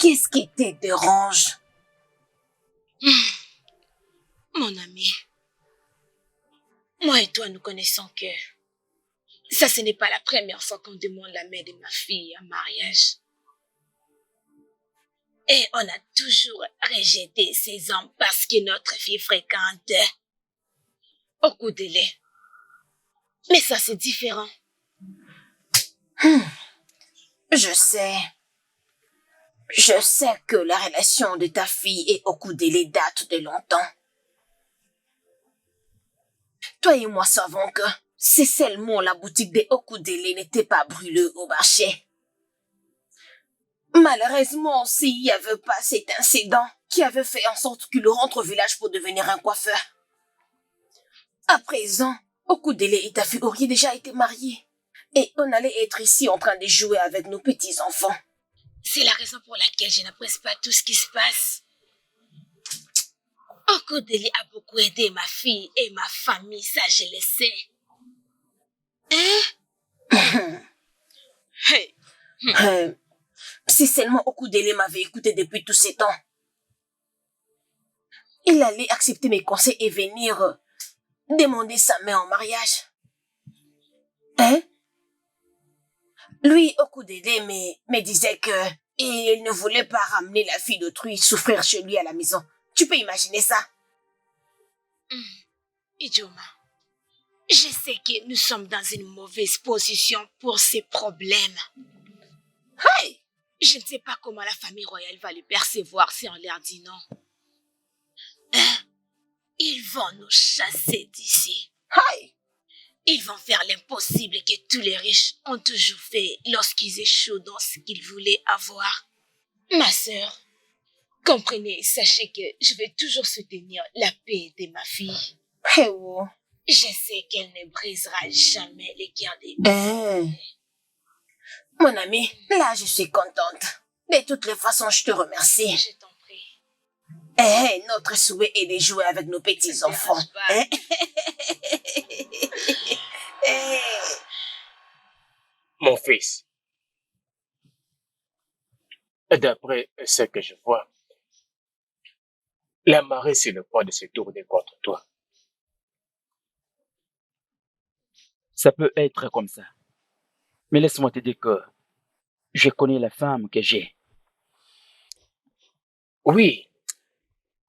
Qu'est-ce qui te dérange? Mon ami, moi et toi, nous connaissons que ça, ce n'est pas la première fois qu'on demande la main de ma fille en mariage. Et on a toujours rejeté ces hommes parce que notre fille fréquente Okudele. Mais ça, c'est différent. Je sais que la relation de ta fille et Okudele date de longtemps. Toi et moi savons que c'est seulement la boutique de Okudele n'était pas brûlée au marché. Malheureusement, s'il n'y avait pas cet incident qui avait fait en sorte qu'il rentre au village pour devenir un coiffeur. À présent, Okudele et ta fille auraient déjà été mariés. Et on allait être ici en train de jouer avec nos petits-enfants. C'est la raison pour laquelle je n'apprécie pas tout ce qui se passe. Okudele a beaucoup aidé ma fille et ma famille, ça je le sais. Hein? Hey. Si seulement Okudele m'avait écouté depuis tous ces temps, il allait accepter mes conseils et venir demander sa main en mariage. Hein? Lui, Okudele me disait que il ne voulait pas ramener la fille d'autrui souffrir chez lui à la maison. Tu peux imaginer ça? Ijoma, je sais que nous sommes dans une mauvaise position pour ces problèmes. Hey! Je ne sais pas comment la famille royale va le percevoir si on leur dit non. Hein? Ils vont nous chasser d'ici. Hey! Ils vont faire l'impossible que tous les riches ont toujours fait lorsqu'ils échouent dans ce qu'ils voulaient avoir. Ma sœur, comprenez, sachez que je vais toujours soutenir la paix de ma fille. Hey, oh. Je sais qu'elle ne brisera jamais les cœurs des gens. Mon ami, là je suis contente. De toutes les façons, je te remercie. Je t'en prie. Notre souhait est de jouer avec nos petits-enfants. Mon fils, d'après ce que je vois, la marée c'est le point de se tourner contre toi. Ça peut être comme ça. Mais laisse-moi te dire que je connais la femme que j'ai. Oui,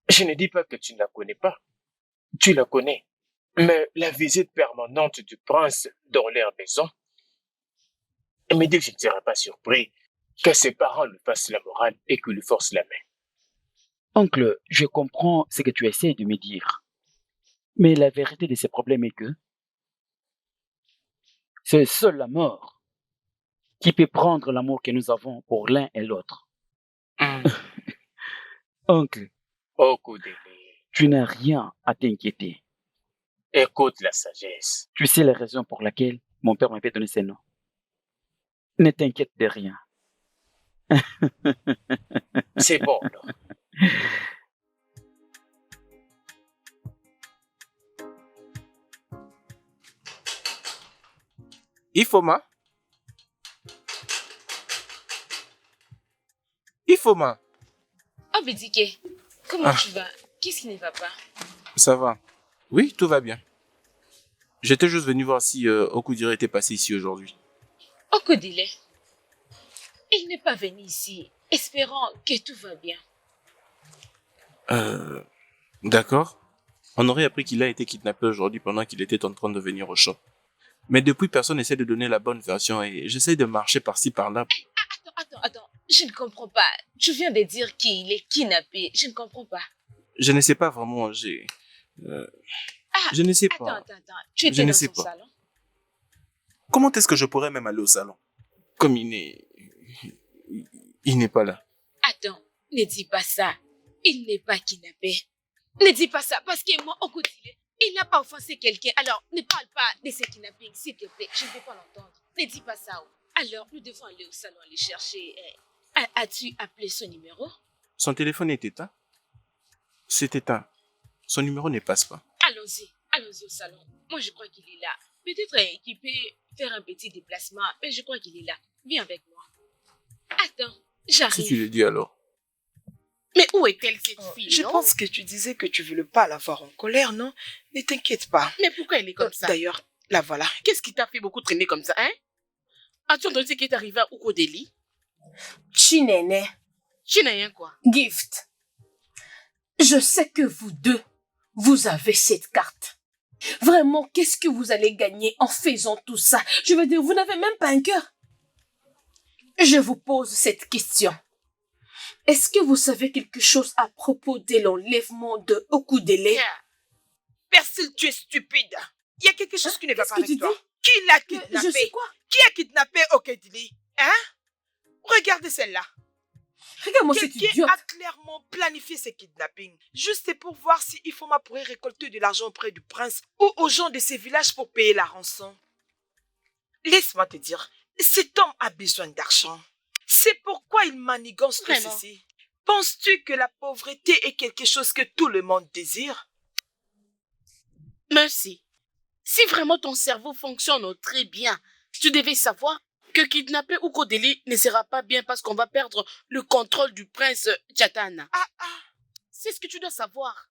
je ne dis pas que tu ne la connais pas. Tu la connais. Mais la visite permanente du prince dans leur maison me dit que je ne serai pas surpris que ses parents lui fassent la morale et qu'ils lui forcent la main. Oncle, je comprends ce que tu essaies de me dire. Mais la vérité de ces problèmes est que c'est seule la mort qui peut prendre l'amour que nous avons pour l'un et l'autre. Oncle, Okudele, tu n'as rien à t'inquiéter. écoute la sagesse. Tu sais la raison pour laquelle mon père m'avait donné ce nom. Ne t'inquiète de rien. C'est bon, alors. Ifoma? Ifoma? Oh, Bidike, comment tu vas? Qu'est-ce qui ne va pas? Ça va. Oui, tout va bien. J'étais juste venu voir si Okudire était passé ici aujourd'hui. Okudile, il n'est pas venu ici, espérant que tout va bien. D'accord. On aurait appris qu'il a été kidnappé aujourd'hui pendant qu'il était en train de venir au shop. Mais depuis, personne n'essaie de donner la bonne version et j'essaie de marcher par-ci, par-là. Attends, je ne comprends pas. Tu viens de dire qu'il est kidnappé, je ne comprends pas. Je ne sais pas vraiment, je ne sais pas. Attends, tu étais dans son salon? Comment est-ce que je pourrais même aller au salon? Comme il n'est pas là. Attends, ne dis pas ça. Il n'est pas kidnappé. Ne dis pas ça, parce que moi, Okudile, il n'a pas offensé quelqu'un. Alors, ne parle pas de ce kidnapping, s'il te plaît. Je ne veux pas l'entendre. Ne dis pas ça. Alors, nous devons aller au salon, aller chercher. As-tu appelé son numéro? Son téléphone est éteint. C'est éteint. Son numéro ne passe pas. Allons-y au salon. Moi, je crois qu'il est là. Peut-être qu'il peut faire un petit déplacement, mais je crois qu'il est là. Viens avec moi. Attends, j'arrive. Si tu le dis alors. Mais où est-elle cette fille, Je non? pense que tu disais que tu ne voulais pas la voir en colère, non? Ne t'inquiète pas. Mais pourquoi elle est comme ça? D'ailleurs, la voilà. Qu'est-ce qui t'a fait beaucoup traîner comme ça, hein? As-tu entendu ce qui est arrivé à Ukodeli? Chinene, Tu n'as rien quoi? Gift, je sais que vous deux, vous avez cette carte. Vraiment, qu'est-ce que vous allez gagner en faisant tout ça? Je veux dire, vous n'avez même pas un cœur. Je vous pose cette question. Est-ce que vous savez quelque chose à propos de l'enlèvement de Okudele? Persil, tu es stupide. Il y a quelque chose qui ne va Qu'est-ce pas que avec tu toi. dis? Qui l'a kidnappé? Je sais quoi? Qui a kidnappé Okedili? Hein? Regarde celle-là. Regarde-moi cette Quelqu'un idiote. a clairement planifié ce kidnapping. Juste pour voir si Ifoma pourrait récolter de l'argent auprès du prince ou aux gens de ces villages pour payer la rançon. Laisse-moi te dire, cet homme a besoin d'argent. C'est pourquoi il manigance tout Vraiment? ceci. Penses-tu que la pauvreté est quelque chose que tout le monde désire? Merci. Si vraiment ton cerveau fonctionne très bien, tu devais savoir que kidnapper Ukodeli ne sera pas bien parce qu'on va perdre le contrôle du prince Chatana. C'est ce que tu dois savoir.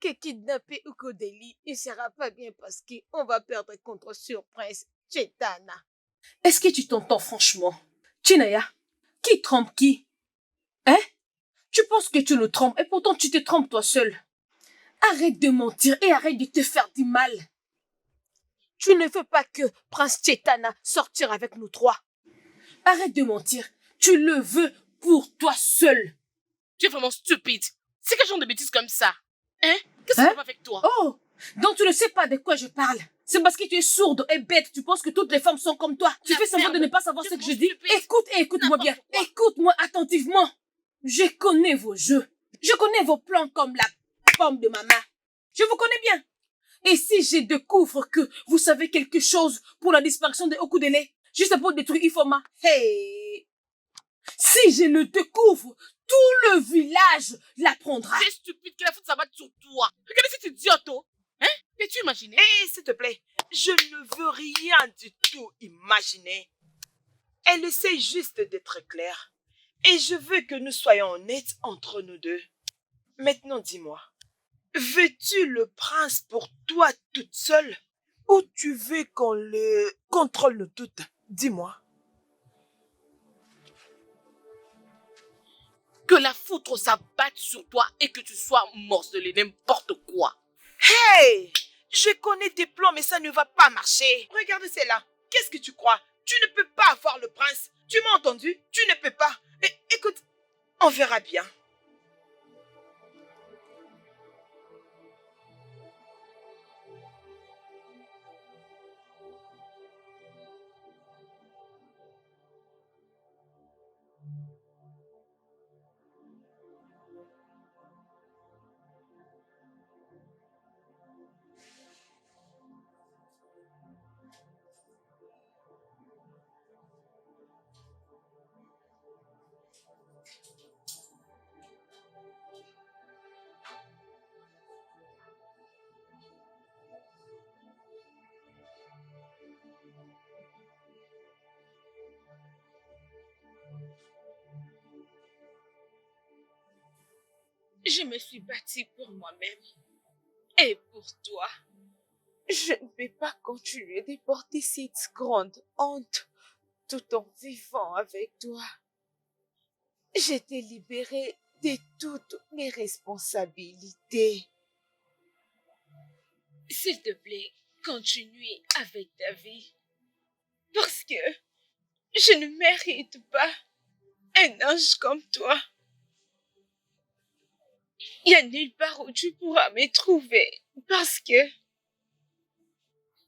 Que kidnapper Ukodeli ne sera pas bien parce qu'on va perdre contre sur prince Chetana. Est-ce que tu t'entends franchement? Chinaya, qui trompe qui? Hein? Tu penses que tu le trompes et pourtant tu te trompes toi seul. Arrête de mentir et arrête de te faire du mal. Tu ne veux pas que prince Chetana sortir avec nous trois. Arrête de mentir. Tu le veux pour toi seul. Tu es vraiment stupide. C'est quel genre de bêtises comme ça? Hein? Qu'est-ce qui va avec toi? Oh, donc tu ne sais pas de quoi je parle. C'est parce que tu es sourde et bête. Tu penses que toutes les femmes sont comme toi. Tu fais semblant de ne pas savoir ce que je dis. Écoute et écoute-moi bien. Écoute-moi attentivement. Je connais vos jeux. Je connais vos plans comme la pomme de ma main. Je vous connais bien. Et si je découvre que vous savez quelque chose pour la disparition de Okudele, juste pour détruire Ifoma, hey! Si je le découvre, tout le village l'apprendra. C'est stupide que la faute s'abatte sur toi. Regardez cette idiote, oh. Hein? Peux-tu imaginer? S'il te plaît, je ne veux rien du tout imaginer. Elle essaie juste d'être claire. Et je veux que nous soyons honnêtes entre nous deux. Maintenant, dis-moi, veux-tu le prince pour toi toute seule? Ou tu veux qu'on le contrôle nous toutes? Dis-moi. Que la foudre s'abatte sur toi et que tu sois morcelé, n'importe quoi. Hey! Je connais tes plans, mais ça ne va pas marcher. Regarde celle-là. Qu'est-ce que tu crois? Tu ne peux pas avoir le prince. Tu m'as entendu? Tu ne peux pas. Écoute, on verra bien. Je me suis battue pour moi-même et pour toi. Je ne vais pas continuer de porter cette grande honte tout en vivant avec toi. Je t'ai libérée de toutes mes responsabilités. S'il te plaît, continue avec ta vie. Parce que je ne mérite pas un ange comme toi. Il n'y a nulle part où tu pourras me trouver parce que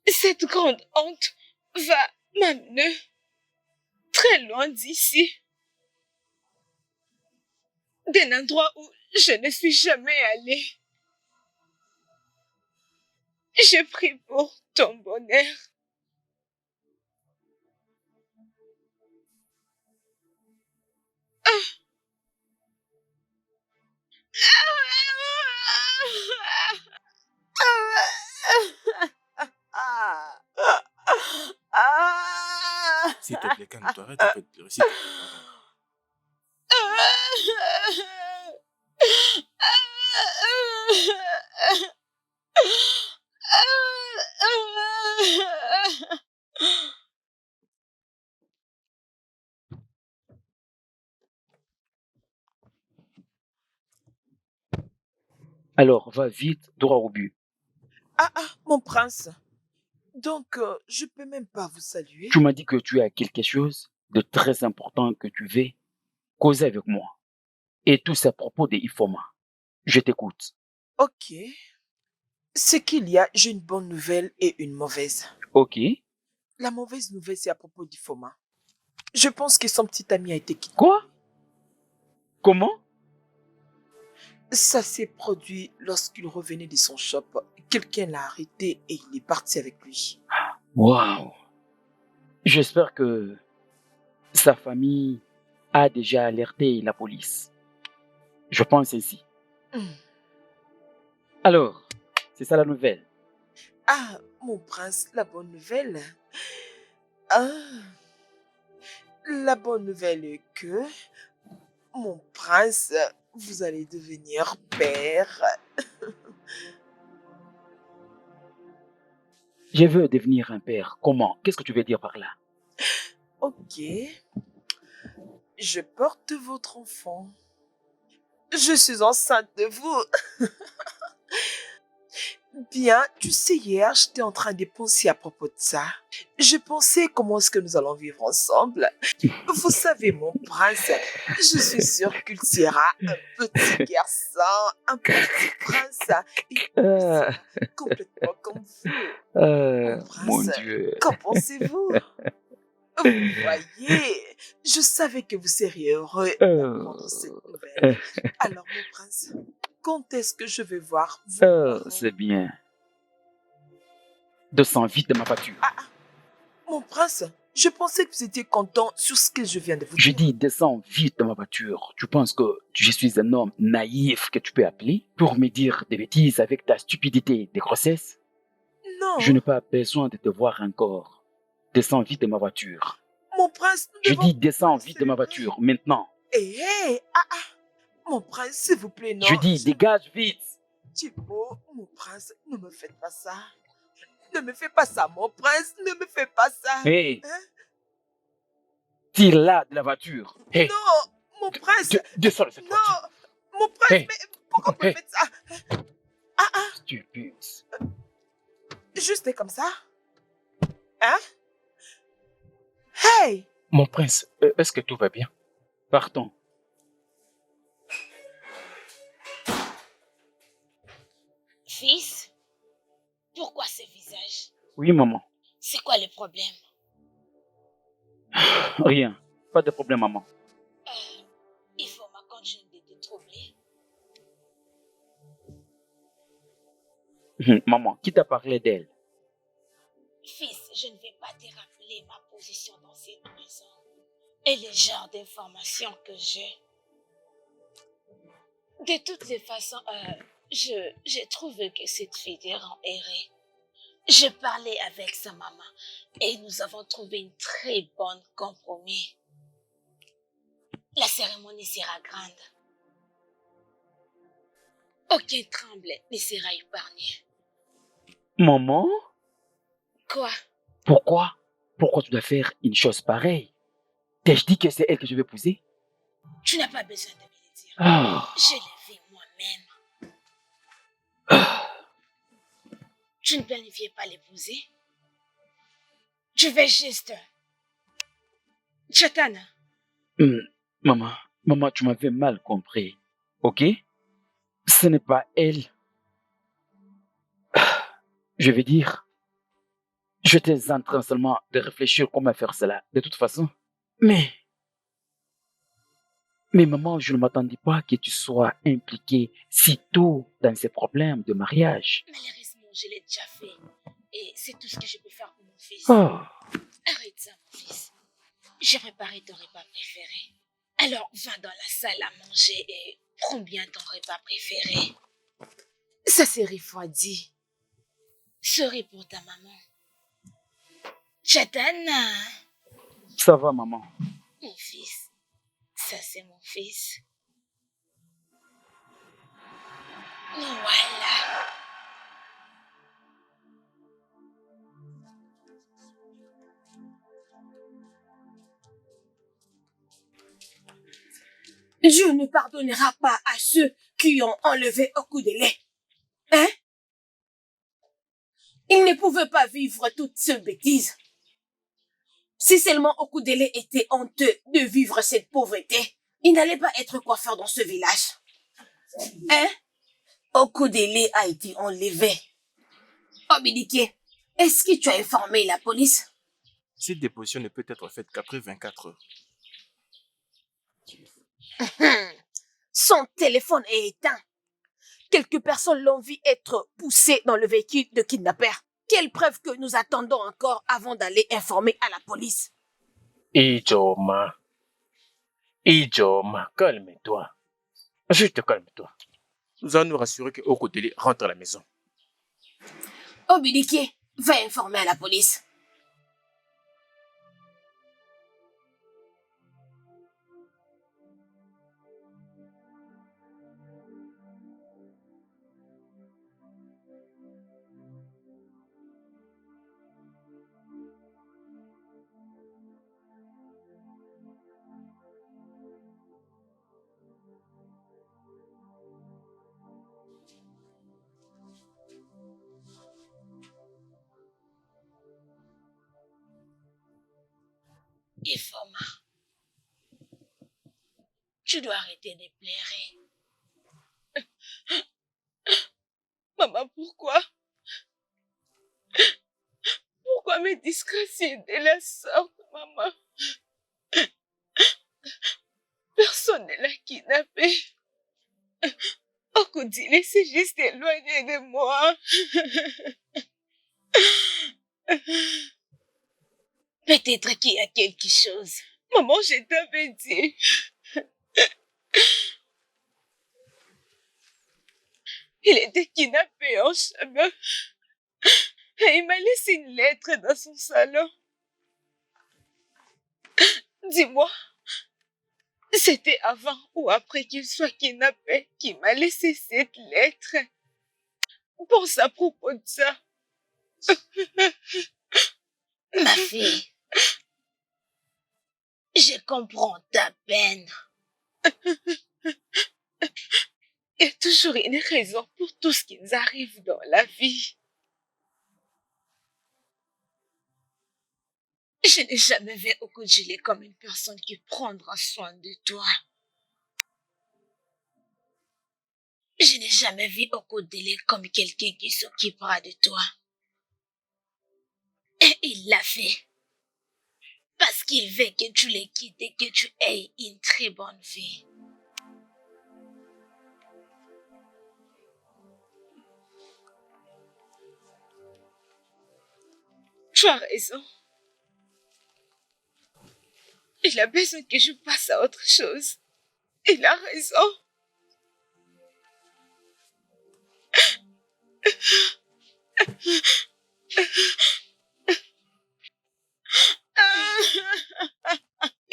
cette grande honte va m'amener très loin d'ici. D'un endroit où je ne suis jamais allée. Je prie pour ton bonheur. S'il te plaît, calme-toi, arrête un peu de pleurer. S'il te plaît. Alors, va vite, droit au but. Mon prince. Donc, je peux même pas vous saluer. Tu m'as dit que tu as quelque chose de très important que tu veux causer avec moi. Et tout c'est à propos de Ifoma. Je t'écoute. Ok. Ce qu'il y a, j'ai une bonne nouvelle et une mauvaise. Ok. La mauvaise nouvelle, c'est à propos d'Ifoma. Je pense que son petit ami a été kidnappé. Quoi? Comment? Ça s'est produit lorsqu'il revenait de son shop. Quelqu'un l'a arrêté et il est parti avec lui. Waouh. J'espère que sa famille a déjà alerté la police. Je pense ainsi. Hmm. Alors, c'est ça la nouvelle. Ah, mon prince, la bonne nouvelle. Ah, la bonne nouvelle est que, mon prince, vous allez devenir père. Je veux devenir un père. Comment? Qu'est-ce que tu veux dire par là? Ok. Je porte votre enfant. Je suis enceinte de vous. Bien, tu sais, hier, j'étais en train de penser à propos de ça. Je pensais comment est-ce que nous allons vivre ensemble. Vous savez, mon prince, je suis sûre qu'il sera un petit garçon, un petit prince. Et il sera complètement comme vous. Mon Mon prince, Dieu. qu'en pensez-vous? Vous voyez, je savais que vous seriez heureux d'apprendre cette nouvelle. Alors, mon prince, quand est-ce que je vais voir vos parents? C'est bien. Descends vite de ma voiture. Mon prince, je pensais que vous étiez content sur ce que je viens de vous Je dire. dis, descends vite de ma voiture. Tu penses que je suis un homme naïf que tu peux appeler pour me dire des bêtises avec ta stupidité de grossesse? Non, Je n'ai pas besoin de te voir encore. Descends vite de ma voiture. mon prince, nous Je devons dis, descends vous vite de ma célébrer. voiture, maintenant. Hé, mon prince, s'il vous plaît, non. Je dis, dégage vite. Thibaut, mon prince, ne me faites pas ça. Ne me fais pas ça, mon prince, ne me fais pas ça. Hé, Hein? tire-la de la voiture. Hé, Non, mon prince, descends de cette voiture. non, mon prince, Hey. mais pourquoi vous me Hey. faites ça? Stupide. Juste comme ça? Hein? Hey! Mon prince, est-ce que tout va bien? Partons. Fils, pourquoi ce visage? Oui, maman. C'est quoi le problème? Rien. Pas de problème, maman. Il faut ma continue de te troubler. Maman, qui t'a parlé d'elle? Fils, je ne vais pas te rappeler ma position dans cette maison et le genre d'informations que j'ai. De toutes les façons, je trouve que cette fille est errée. Je parlais avec sa maman et nous avons trouvé une très bonne compromis. La cérémonie sera grande. Aucun tremble ne sera épargné. Maman? Quoi? Pourquoi? Pourquoi tu dois faire une chose pareille? T'ai-je dit que c'est elle que je vais épouser? Tu n'as pas besoin de me le dire. Ah. Je l'ai vu moi-même. Tu ne planifiais pas l'épouser? Je vais juste... Chatana, Maman, tu m'avais mal compris. Ok? Ce n'est pas elle. Je veux dire, j'étais en train seulement de réfléchir comment faire cela, de toute façon. Mais maman, je ne m'attendais pas que tu sois impliquée si tôt dans ces problèmes de mariage. malheureusement, je l'ai déjà fait. Et c'est tout ce que je peux faire pour mon fils. Oh, Arrête ça, mon fils. J'ai préparé ton repas préféré. Alors, va dans la salle à manger et prends bien ton repas préféré. Ça s'est refroidi. Souris pour ta maman. Chatana, ça va, maman. mon fils. Ça, c'est mon fils. Voilà. Dieu ne pardonnera pas à ceux qui ont enlevé un coup de lait. Il ne pouvait pas vivre toute cette bêtise. Si seulement Okudele était honteux de vivre cette pauvreté, il n'allait pas être coiffeur dans ce village. Hein? Okudele a été enlevé. Obidike, est-ce que tu as informé la police? Cette déposition ne peut être faite qu'après 24 heures. Son téléphone est éteint. Quelques personnes l'ont vu être poussé dans le véhicule de kidnappeur. Quelle preuve que nous attendons encore avant d'aller informer à la police? Ijoma, calme-toi. Juste calme-toi. Nous allons nous rassurer que Okudele rentre à la maison. Obidike, va informer à la police. Ifoma, tu dois arrêter de pleurer. Maman, pourquoi? Pourquoi me disgracier de la sorte, maman? Personne ne l'a kidnappé. Okudile s'est juste éloigné de moi. Peut-être qu'il y a quelque chose. Maman, je t'avais dit. Il était kidnappé en chemin. Et il m'a laissé une lettre dans son salon. Dis-moi, c'était avant ou après qu'il soit kidnappé qu'il m'a laissé cette lettre? Pense à propos de ça. Ma fille, je comprends ta peine. Il y a toujours une raison pour tout ce qui nous arrive dans la vie. Je n'ai jamais vu Okudile comme une personne qui prendra soin de toi. Je n'ai jamais vu Okudile comme quelqu'un qui s'occupera de toi. Et il l'a fait. Parce qu'il veut que tu les quittes et que tu aies une très bonne vie. Tu as raison. Il a besoin que je passe à autre chose. Il a raison.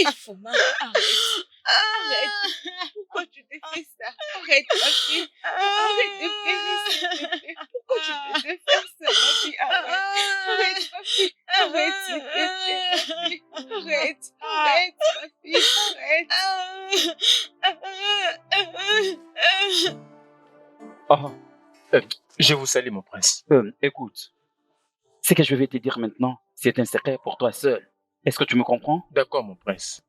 Il faut arrête. Arrête. Pourquoi tu te fais ça? Arrête, ma fille. Arrête de pleurer, s'il te plaît. Pourquoi tu te fais faire ça, ma fille? Arrête, ma fille. Arrête, s'il te plaît, ma fille. Arrête, ma fille. Arrête. Je vous salue, mon prince. Écoute, ce que je vais te dire maintenant, c'est un secret pour toi seul. Est-ce que tu me comprends? D'accord, mon prince.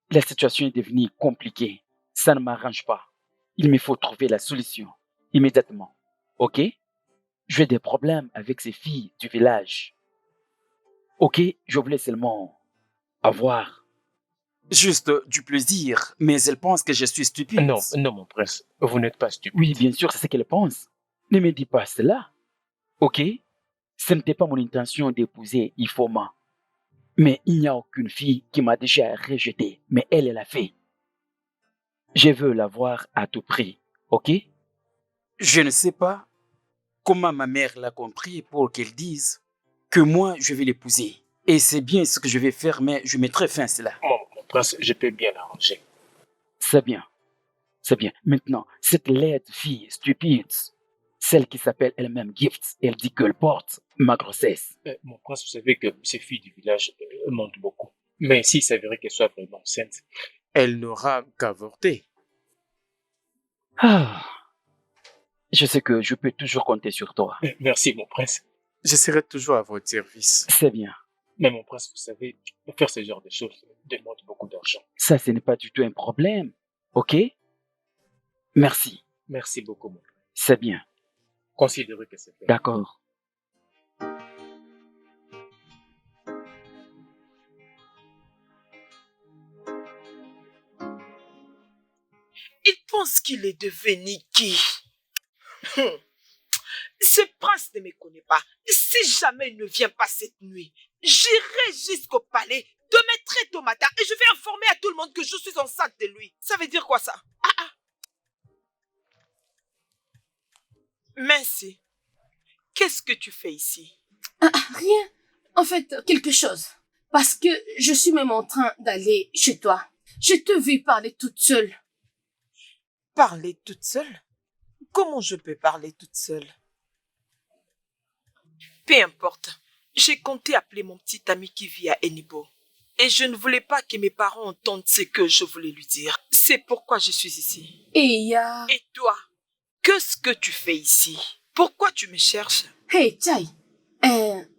La situation est devenue compliquée. Ça ne m'arrange pas. Il me faut trouver la solution immédiatement. Ok? J'ai des problèmes avec ces filles du village. Ok? Je voulais seulement avoir juste du plaisir, mais elle pense que je suis stupide. Non, mon prince. Vous n'êtes pas stupide. Oui, bien sûr, c'est ce qu'elle pense. Ne me dis pas cela. Ok? Ce n'était pas mon intention d'épouser Ifoma. Mais il n'y a aucune fille qui m'a déjà rejeté. Mais elle l'a fait. Je veux l'avoir à tout prix. Ok? Je ne sais pas comment ma mère l'a compris pour qu'elle dise que moi, je vais l'épouser. Et c'est bien ce que je vais faire, mais je mettrai fin à cela. Mon prince, je peux bien l'arranger. C'est bien. C'est bien. Maintenant, cette laide fille stupide, celle qui s'appelle elle-même Gift, elle dit qu'elle porte ma grossesse. Mon prince, vous savez que ces filles du village mentent beaucoup. Mais s'il s'avérait qu'elle soit vraiment enceinte, elle n'aura qu'avorter. Ah, je sais que je peux toujours compter sur toi. Merci, mon prince. Je serai toujours à votre service. C'est bien. Mais mon prince, vous savez, faire ce genre de choses demande beaucoup d'argent. Ça, ce n'est pas du tout un problème. OK? Merci. Merci beaucoup, mon prince. C'est bien. Considérez que c'est fait. D'accord. Il pense qu'il est devenu qui? Ce prince ne me connaît pas. Si jamais il ne vient pas cette nuit, j'irai jusqu'au palais de très tôt matin et je vais informer à tout le monde que je suis enceinte de lui. Ça veut dire quoi ça? Merci. Qu'est-ce que tu fais ici? Rien. En fait, quelque chose. Parce que je suis même en train d'aller chez toi. Je te vis parler toute seule. Parler toute seule? Comment je peux parler toute seule? Peu importe. J'ai compté appeler mon petit ami qui vit à Enibo. Et je ne voulais pas que mes parents entendent ce que je voulais lui dire. C'est pourquoi je suis ici. Et Et toi, qu'est-ce que tu fais ici? Pourquoi tu me cherches? Hey, Chai.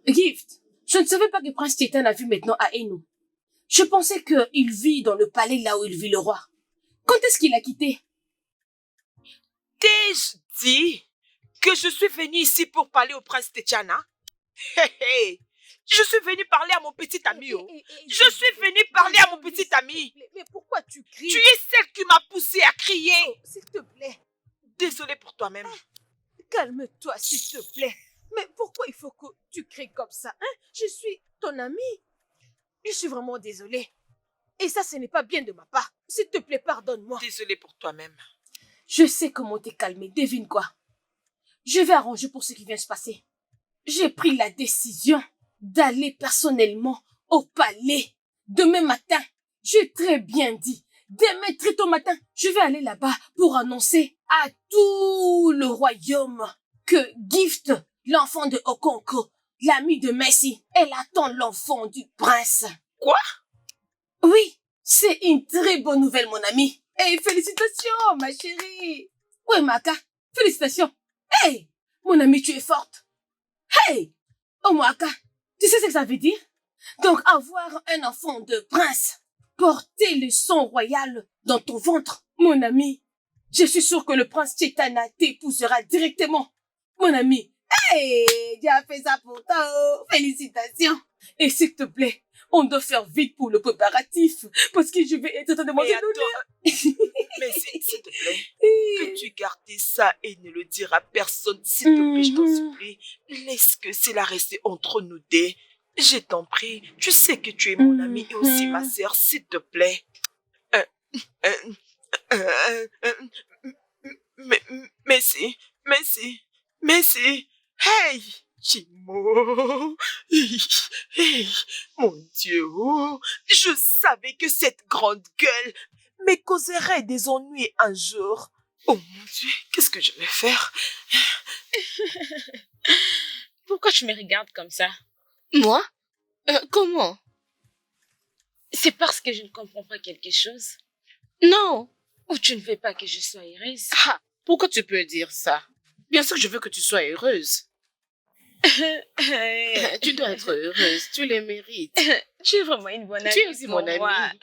Gift. Je ne savais pas que Prince Titan vit maintenant à Enu. Je pensais qu'il vit dans le palais là où il vit le roi. Quand est-ce qu'il a quitté? T'ai-je dit que je suis venue ici pour parler au prince Techana? Hey, je suis venue parler à mon petit ami. Je suis venue parler à mon petit ami. Mais pourquoi tu cries? Tu es celle qui m'a poussée à crier. S'il te plaît. Désolée pour toi-même. Calme-toi, s'il te plaît. Mais pourquoi il faut que tu cries comme ça, hein? Je suis ton amie. Je suis vraiment désolée. Et ça, ce n'est pas bien de ma part. S'il te plaît, pardonne-moi. Désolée pour toi-même. Je sais comment t'es calmé. Devine quoi? Je vais arranger pour ce qui vient se passer. J'ai pris la décision d'aller personnellement au palais demain matin. J'ai très bien dit. Demain très tôt matin, je vais aller là-bas pour annoncer à tout le royaume que Gift, l'enfant de Okonko, l'ami de Messi, elle attend l'enfant du prince. Quoi? Oui, c'est une très bonne nouvelle, mon ami. Hey, félicitations, ma chérie. Ouais, Maka, félicitations. Hey, mon ami, tu es forte. Hey, oh, Maka, tu sais ce que ça veut dire? Donc, avoir un enfant de prince, porter le sang royal dans ton ventre, mon ami. Je suis sûre que le prince Chetana t'épousera directement, mon ami. Hey, tu as fait ça pour toi, oh. Félicitations. Et s'il te plaît, on doit faire vite pour le préparatif, parce que je vais être en train de manger mais s'il te plaît, peux-tu garder ça et ne le dire à personne, s'il te plaît, je t'en supplie. Laisse que cela reste entre nous deux. Je t'en prie, tu sais que tu es mon ami et aussi ma sœur, s'il te plaît. Merci. Hey, Chimo. Hey, mon Dieu. Je savais que cette grande gueule me causerait des ennuis un jour. Oh mon Dieu, qu'est-ce que je vais faire? Pourquoi tu me regardes comme ça? Moi? Comment? C'est parce que je ne comprends pas quelque chose? Non. Ou tu ne veux pas que je sois heureuse? Ah, pourquoi tu peux dire ça? Bien sûr que je veux que tu sois heureuse. Tu dois être heureuse, tu le mérites. Tu es vraiment une bonne amie. Tu es aussi mon amie.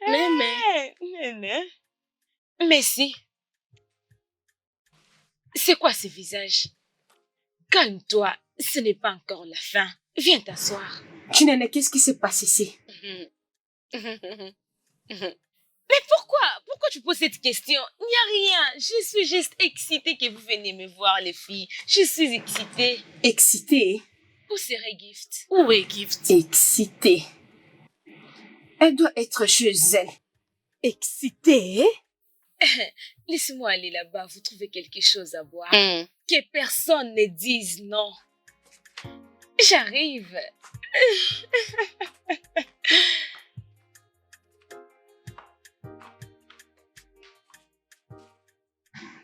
Mémé. Merci. C'est quoi ce visage? Calme-toi, ce n'est pas encore la fin. Viens t'asseoir. Chinene, qu'est-ce qui se passe ici? Mais pourquoi tu poses cette question? Il n'y a rien. Je suis juste excitée que vous veniez me voir, les filles. Je suis excitée. Excitée? Où serait Gift? Où est Gift? Excitée. Elle doit être chez elle. Excitée? Laisse-moi aller là-bas, vous trouvez quelque chose à boire. Que personne ne dise non. J'arrive.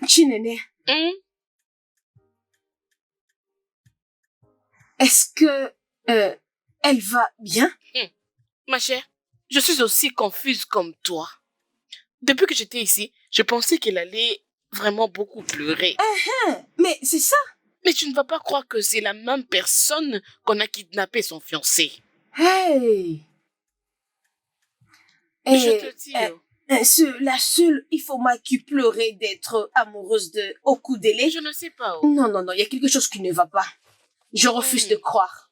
Chinene, est-ce que elle va bien? Ma chère, je suis aussi confuse comme toi. Depuis que j'étais ici, je pensais qu'elle allait vraiment beaucoup pleurer. Mais c'est ça. Mais tu ne vas pas croire que c'est la même personne qu'on a kidnappé son fiancé. Hey! Je te dis. La seule Ifoma qui pleurait d'être amoureuse de Okudele. Je ne sais pas. Non, il y a quelque chose qui ne va pas. Je refuse de croire.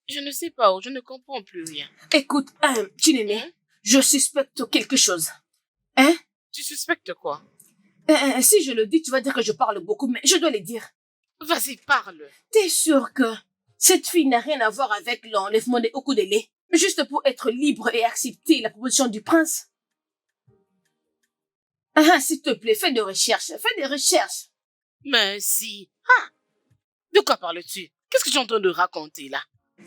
Je ne sais pas, je ne comprends plus rien. Écoute, Chinene, je suspecte quelque chose. Tu suspectes quoi? Si je le dis, tu vas dire que je parle beaucoup, mais je dois le dire. Vas-y, parle. T'es sûr que cette fille n'a rien à voir avec l'enlèvement de Okudele, juste pour être libre et accepter la proposition du prince? S'il te plaît, fais des recherches. Mais si. De quoi parles-tu? Qu'est-ce que tu es en train de raconter là?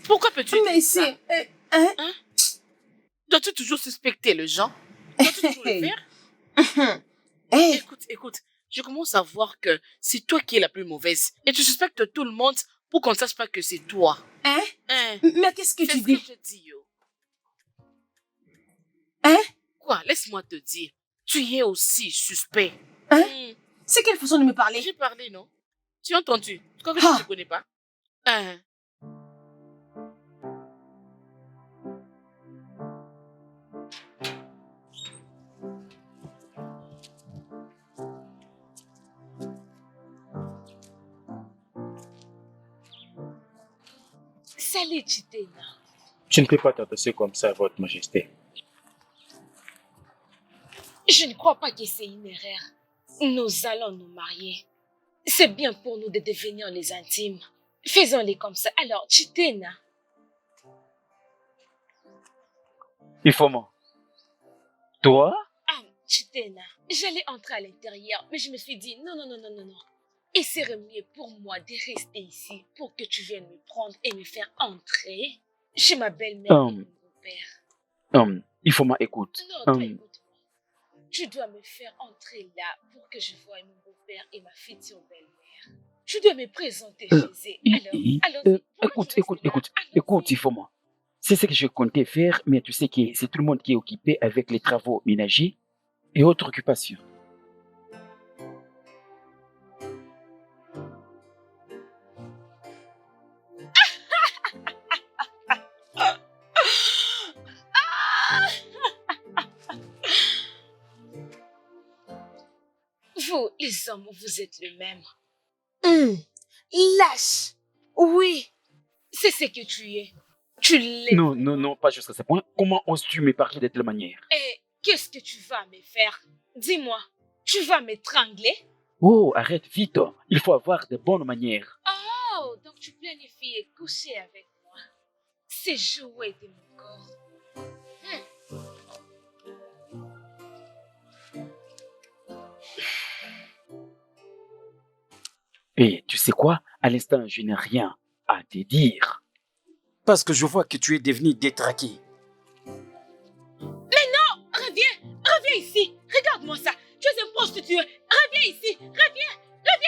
Pourquoi peux-tu dire ça? Dois-tu toujours suspecter les gens? Dois-tu toujours le faire? Écoute, je commence à voir que c'est toi qui es la plus mauvaise. Et tu suspectes tout le monde pour qu'on ne sache pas que c'est toi. Mais qu'est-ce que tu dis? C'est ce que je dis, yo. Quoi? Laisse-moi te dire. Tu es aussi suspect. C'est quelle façon de me parler? J'ai parlé, non? Tu as entendu? Tu crois que je ne te connais pas? Salut, Chitena. Je ne peux pas t'adresser comme ça, Votre Majesté. Je ne crois pas que c'est une erreur. Nous allons nous marier. C'est bien pour nous de devenir les intimes. Faisons-les comme ça. Alors, Chitena. Ifoma. Toi? Chitena, j'allais entrer à l'intérieur, mais je me suis dit, non. Et c'est mieux pour moi de rester ici pour que tu viennes me prendre et me faire entrer chez ma belle-mère et mon beau-père. Ifoma, écoute. Non, écoute-moi. Tu dois me faire entrer là pour que je voie mon beau-père et ma future belle-mère. Tu dois me présenter chez eux. Écoute, Ifoma. C'est ce que je comptais faire, mais tu sais que c'est tout le monde qui est occupé avec les travaux ménagers et autres occupations. Vous, les hommes, vous êtes le même. Lâche. Oui. C'est ce que tu es. Tu l'es. Non, pas jusqu'à ce point. Comment oses-tu me parler de telle manière? Et qu'est-ce que tu vas me faire? Dis-moi, tu vas m'étrangler? Oh, arrête vite. Il faut avoir de bonnes manières. Oh, donc tu planifies coucher avec moi. C'est jouer de mon corps. Et tu sais quoi? À l'instant, je n'ai rien à te dire. Parce que je vois que tu es devenu détraqué. Mais non! Reviens ici! Regarde-moi ça! Tu es un prostitué! Reviens ici! Reviens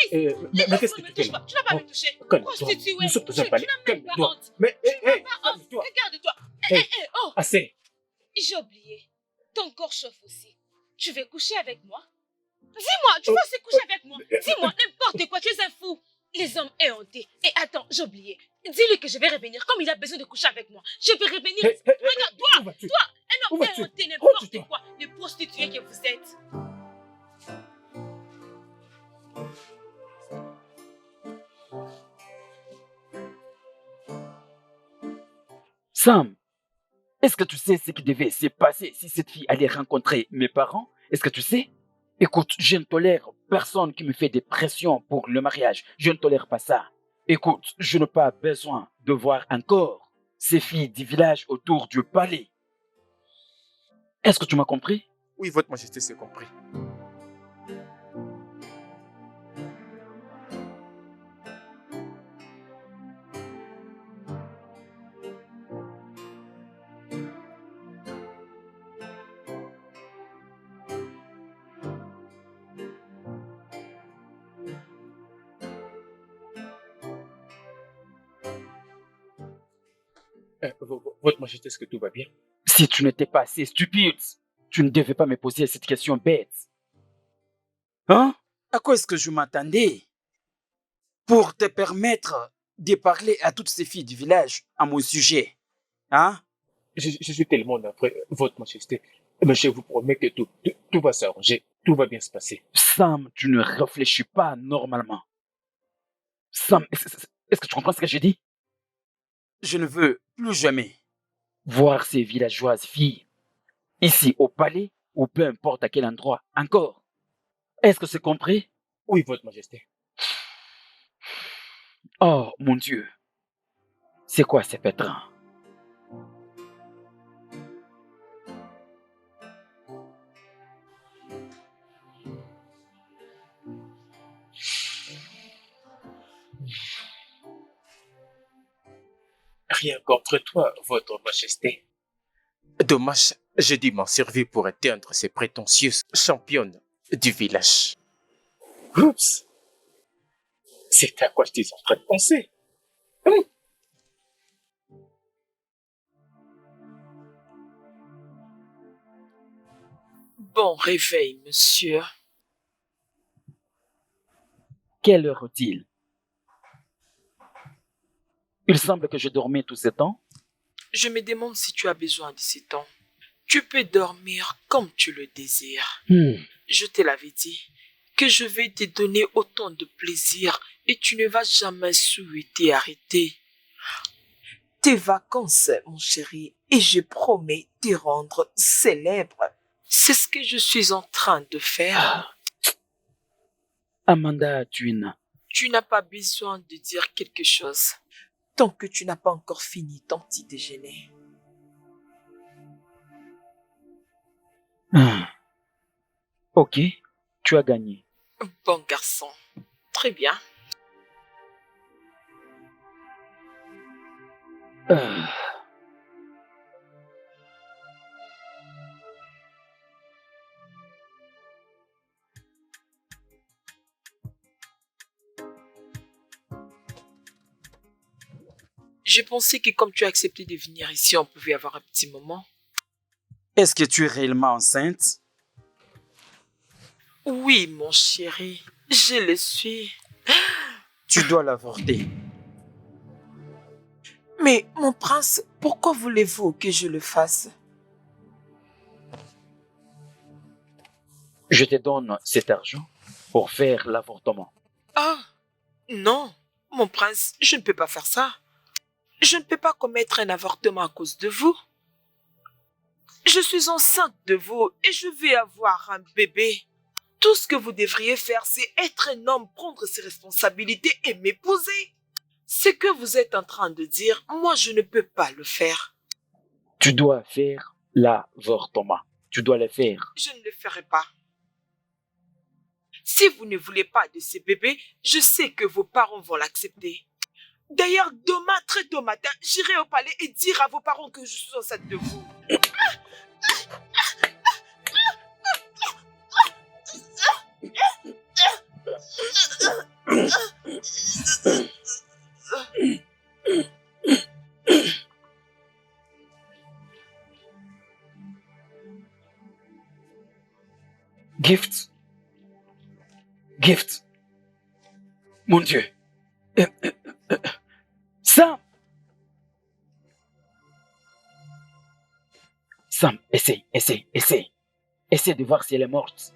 ici! Mais qu'est-ce que tu fais là? Tu n'as pas me toucher! Prostituée! Nous sommes dans un Tu palais. n'as même pas honte! Mais, calme-toi! Regarde-toi! Oh! Assez! J'ai oublié. Ton corps chauffe aussi. Tu veux coucher avec moi? Dis-moi, tu vas se coucher avec moi? Dis-moi n'importe quoi, tu es un fou! Les hommes éhontés. Et attends, j'ai oublié. Dis-lui que je vais revenir comme il a besoin de coucher avec moi. Je vais revenir. Regarde, toi, un homme éhonté, n'importe quoi. Les prostituées que vous êtes. Sam, est-ce que tu sais ce qui devait se passer si cette fille allait rencontrer mes parents? Est-ce que tu sais? Écoute, je ne tolère personne qui me fait des pressions pour le mariage. Je ne tolère pas ça. Écoute, je n'ai pas besoin de voir encore ces filles du village autour du palais. Est-ce que tu m'as compris? Oui, Votre Majesté, c'est compris. Votre Majesté, est-ce que tout va bien? Si tu n'étais pas assez stupide, tu ne devais pas me poser cette question bête. Hein? À quoi est-ce que je m'attendais? pour te permettre de parler à toutes ces filles du village à mon sujet. Hein? Je suis tellement navré, Votre Majesté. Mais je vous promets que tout va s'arranger. Tout va bien se passer. Sam, tu ne réfléchis pas normalement. Sam, est-ce que tu comprends ce que j'ai dit? Je ne veux plus jamais Voir ces villageoises filles, ici au palais, ou peu importe à quel endroit, encore. Est-ce que c'est compris? Oui, Votre Majesté. Oh, mon Dieu. C'est quoi ces pétrins? Rien contre toi, Votre Majesté. Dommage, j'ai dû m'en servir pour éteindre ces prétentieuses championnes du village. Oups! C'est à quoi je suis en train de penser. Bon réveil, monsieur. Quelle heure est-il? Il semble que je dormais tout ce temps. Je me demande si tu as besoin de ce temps. Tu peux dormir comme tu le désires. Je te l'avais dit que je vais te donner autant de plaisir et tu ne vas jamais souhaiter arrêter. Tes vacances, mon chéri, et je promets te rendre célèbre. C'est ce que je suis en train de faire. Amanda Twin. Tu n'as pas besoin de dire quelque chose tant que tu n'as pas encore fini ton petit déjeuner. Ok, tu as gagné. Bon garçon. Très bien. J'ai pensé que comme tu as accepté de venir ici, on pouvait avoir un petit moment. Est-ce que tu es réellement enceinte? Oui, mon chéri, je le suis. Tu dois l'avorter. Mais, mon prince, pourquoi voulez-vous que je le fasse? Je te donne cet argent pour faire l'avortement. Ah, non, mon prince, je ne peux pas faire ça. Je ne peux pas commettre un avortement à cause de vous. Je suis enceinte de vous et je vais avoir un bébé. Tout ce que vous devriez faire, c'est être un homme, prendre ses responsabilités et m'épouser. Ce que vous êtes en train de dire, moi, je ne peux pas le faire. Tu dois faire l'avortement. Tu dois le faire. Je ne le ferai pas. Si vous ne voulez pas de ce bébé, je sais que vos parents vont l'accepter. D'ailleurs, demain, très tôt matin, j'irai au palais et dire à vos parents que je suis enceinte de vous. Gift. Gift. Mon Dieu. Sam. Sam, essaie. Essaie de voir si elle est morte.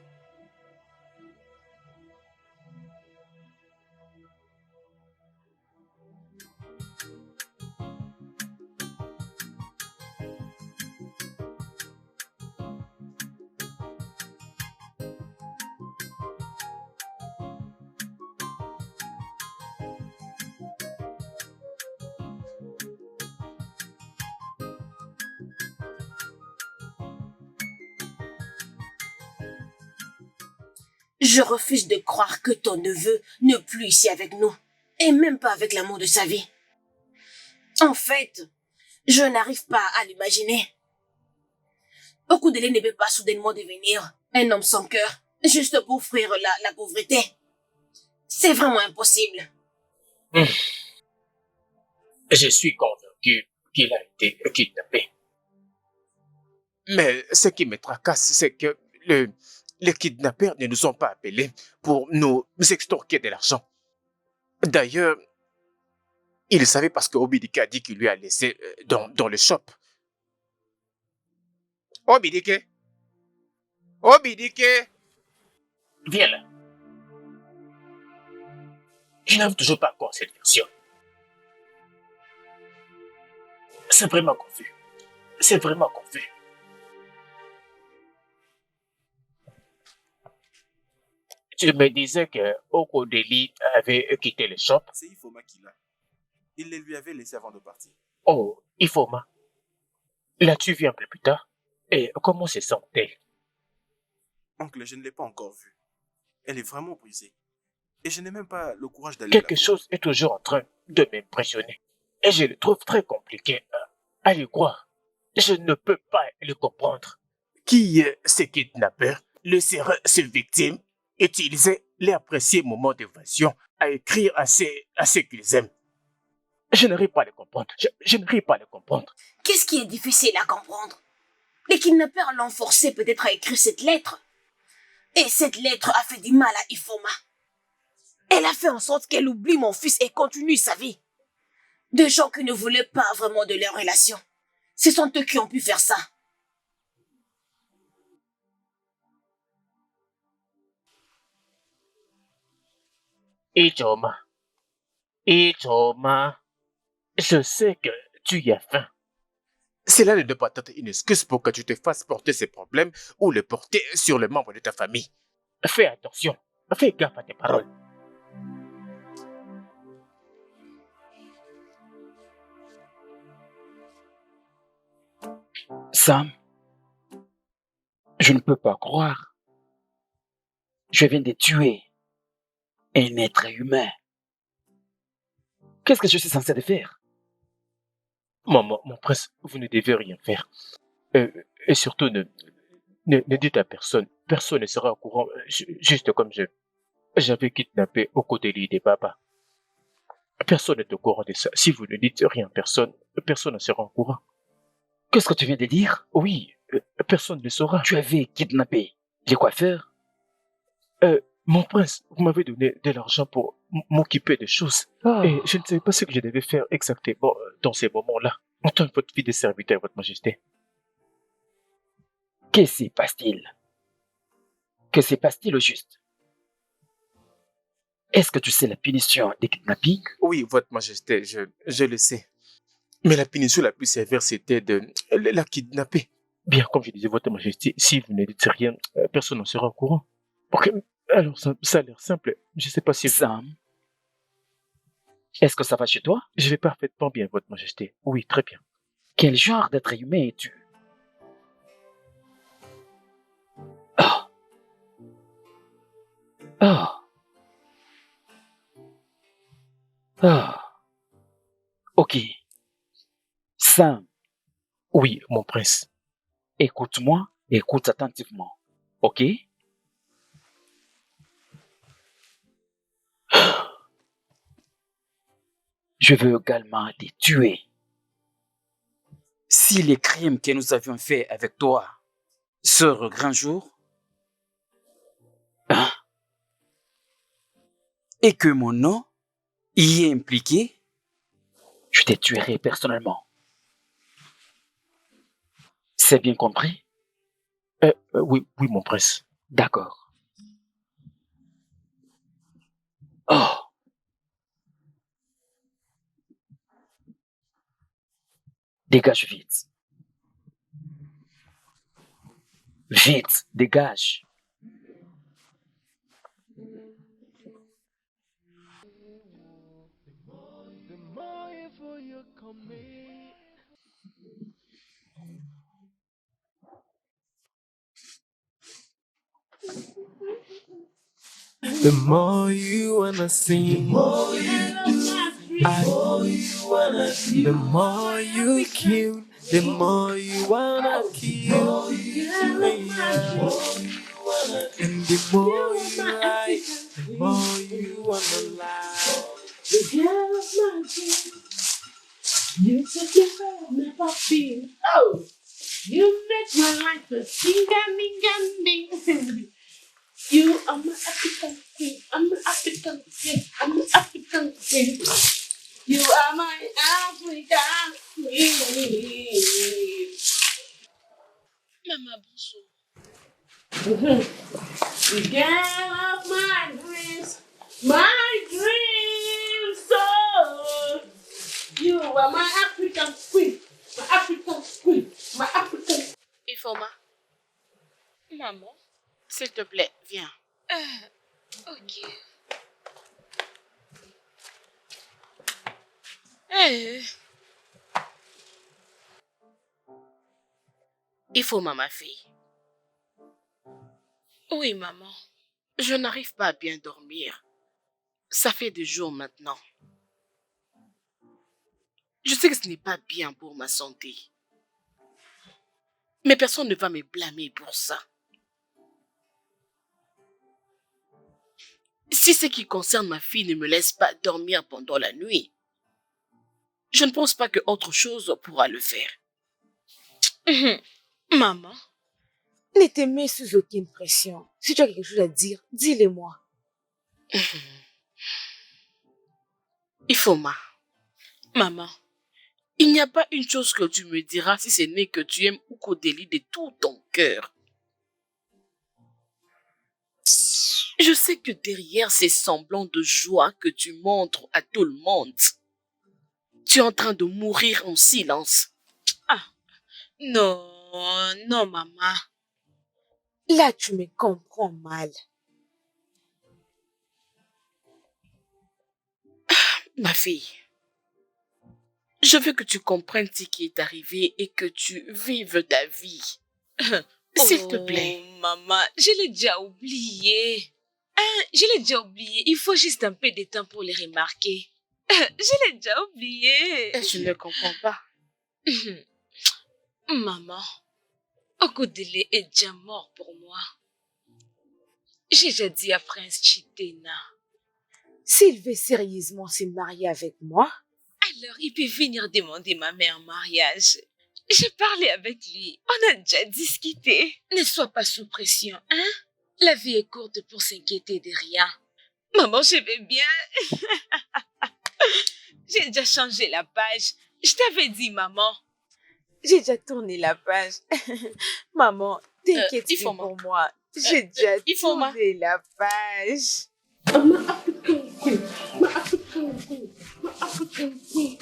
Je refuse de croire que ton neveu n'est plus ici avec nous, et même pas avec l'amour de sa vie. En fait, je n'arrive pas à l'imaginer. Okudele ne peut pas soudainement devenir un homme sans cœur, juste pour offrir la pauvreté. C'est vraiment impossible. Je suis convaincu qu'il a été kidnappé. Mais ce qui me tracasse, c'est que les kidnappeurs ne nous ont pas appelés pour nous extorquer de l'argent. D'ailleurs, il savait parce que Obidike a dit qu'il lui a laissé dans le shop. Obidike! Obidike! Viens là. Je n'aime toujours pas encore cette version. C'est vraiment confus. C'est vraiment confus. Tu me disais que Okodeli avait quitté le shop. C'est Ifoma qui l'a. Il les lui avait laissés avant de partir. Oh, Ifoma. L'as-tu vu un peu plus tard? Et comment se sent-elle? Oncle, je ne l'ai pas encore vue. Elle est vraiment brisée. Et je n'ai même pas le courage d'aller Quelque la voir. chose est toujours en train de m'impressionner. Et je le trouve très compliqué à le croire. Je ne peux pas le comprendre. Qui, ces kidnappeurs, laisseraient ces victimes utiliser leurs précieux moments d'évasion à écrire à ceux qu'ils aiment? Je n'arrive pas à le comprendre. Je n'arrive pas à le comprendre. Qu'est-ce qui est difficile à comprendre? Les kidnappeurs l'ont forcé peut-être à écrire cette lettre. Et cette lettre a fait du mal à Ifoma. Elle a fait en sorte qu'elle oublie mon fils et continue sa vie. Deux gens qui ne voulaient pas vraiment de leur relation. Ce sont eux qui ont pu faire ça. Ichoma, je sais que tu y as faim. Cela ne doit pas être une excuse pour que tu te fasses porter ces problèmes ou les porter sur les membres de ta famille. Fais attention, fais gaffe à tes paroles. Sam, je ne peux pas croire. Je viens de tuer un être humain. Qu'est-ce que je suis censé de faire? Mon prince, vous ne devez rien faire. Et surtout, ne dites à personne. Personne ne sera au courant, juste comme j'avais kidnappé Okodeli de Baba. Personne n'est au courant de ça. Si vous ne dites rien à personne, personne ne sera au courant. Qu'est-ce que tu viens de dire? Oui, personne ne le saura. Tu avais kidnappé les coiffeurs? Mon prince, vous m'avez donné de l'argent pour m'occuper des choses. Et je ne savais pas ce que je devais faire exactement dans ces moments-là. En tant que votre fille de serviteur, votre majesté. Que se passe-t-il? Que se passe-t-il au juste? Est-ce que tu sais la punition des kidnappings? Oui, votre majesté, je le sais. Mais la punition la plus sévère, c'était de la kidnapper. Bien, comme je disais, votre majesté, si vous ne dites rien, personne n'en sera au courant. Ok, alors ça a l'air simple. Je ne sais pas si... Sam, est-ce que ça va chez toi? Je vais parfaitement bien, votre majesté. Oui, très bien. Quel genre d'être humain es-tu? Oh. Oh. Oh. Ok. Sam, Oui, mon prince. écoute-moi, écoute attentivement. Ok? Je veux également te tuer. Si les crimes que nous avions faits avec toi sortent au grand jour, hein, et que mon nom y est impliqué, je te tuerai personnellement. C'est bien compris? Oui, mon prince. D'accord. Oh. Dégage vite. Vite, dégage. The more you wanna sing, the more you kill, the more you wanna kill. Yeah. And the more you lie, the more you wanna lie. You took your love, never feel. Oh, you make my life a sing-a-ling-a-ling. You are my African queen. I'm an African queen. I'm an African queen. You are my African queen. Maman, bonjour. The girl of my dreams. My dreams. So you are my African queen. My African queen. My African. Ifoma. Maman, s'il te plaît, viens. Ok. Ifoma, ma fille. Oui, maman. Je n'arrive pas à bien dormir. Ça fait des jours maintenant. Je sais que ce n'est pas bien pour ma santé. Mais personne ne va me blâmer pour ça. Si ce qui concerne ma fille ne me laisse pas dormir pendant la nuit, je ne pense pas que autre chose pourra le faire. Maman. Ne te mets sous aucune pression. Si tu as quelque chose à dire, dis-le-moi. Ifoma. Maman. Il n'y a pas une chose que tu me diras si ce n'est que tu aimes Ukodeli de tout ton cœur. Je sais que derrière ces semblants de joie que tu montres à tout le monde, tu es en train de mourir en silence. Ah, non, non, maman. Là, tu me comprends mal. Ma fille, je veux que tu comprennes ce qui est arrivé et que tu vives ta vie. S'il te plaît. Oh, maman, je l'ai déjà oublié. Je l'ai déjà oublié. Il faut juste un peu de temps pour les remarquer. Je l'ai déjà oublié. Je ne comprends pas. Maman, Okodele est déjà mort pour moi. J'ai déjà dit à Prince Chitena. S'il veut sérieusement se marier avec moi, alors il peut venir demander ma mère en mariage. J'ai parlé avec lui. On a déjà discuté. Ne sois pas sous pression, hein? La vie est courte pour s'inquiéter de rien. Maman, je vais bien. J'ai déjà changé la page. Je t'avais dit, maman. J'ai déjà tourné la page. Maman, t'inquiète pas pour moi. J'ai déjà tourné la page. My African queen. My African queen. My African queen.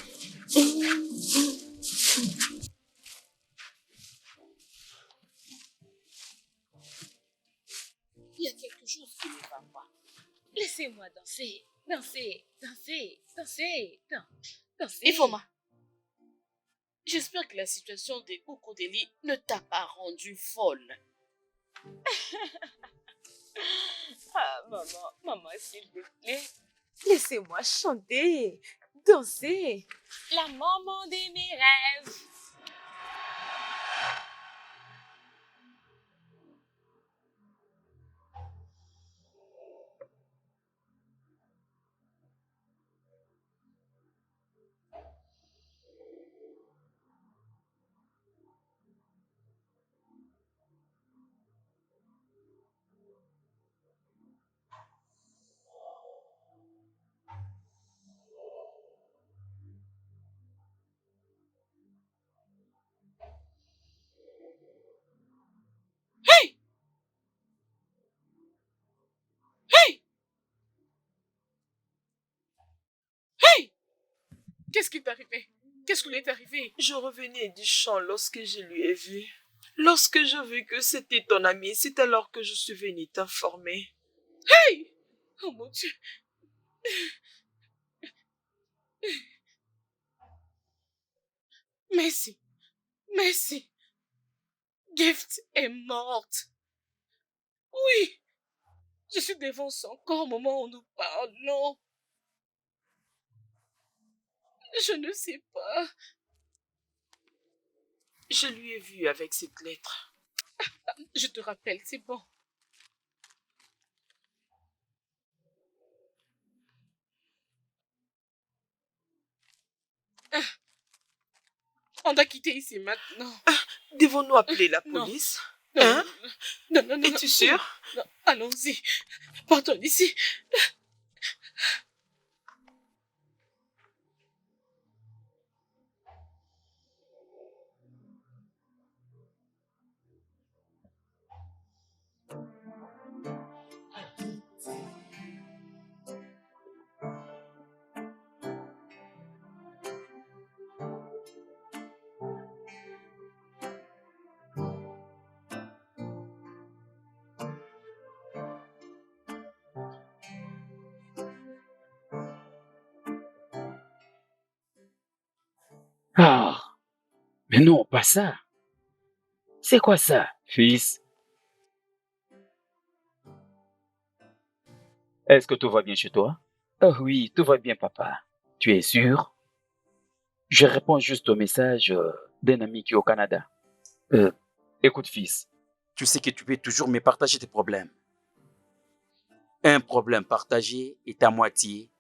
Il y a quelque chose qui ne va pas. Laissez-moi danser, danser, danser, danser, danser. Ifoma, j'espère que la situation de Ukodeli ne t'a pas rendue folle. Ah, maman, s'il vous plaît, laissez-moi chanter, danser. La maman de mes rêves. Hey! Hey! Hey! Qu'est-ce qui t'est arrivé? Qu'est-ce qui lui est arrivé? Je revenais du champ lorsque je lui ai vu. Lorsque je vis que c'était ton ami, c'est alors que je suis venue t'informer. Hey! Oh mon Dieu! Merci. Merci. Gift est morte. Oui. Je suis devant son corps au moment où nous parlons. Je ne sais pas. Je lui ai vu avec cette lettre. Je te rappelle, c'est bon. On doit quitter ici maintenant. Devons-nous appeler la police? Non, Hein? non. Es-tu sûr? Non. Allons-y. Partons d'ici. Ah, mais non, pas ça. C'est quoi ça, fils? Est-ce que tout va bien chez toi? Oh oui, tout va bien, papa. Tu es sûr? Je réponds juste au message d'un ami qui est au Canada. Écoute, fils, Tu sais que tu peux toujours me partager tes problèmes. Un problème partagé est à moitié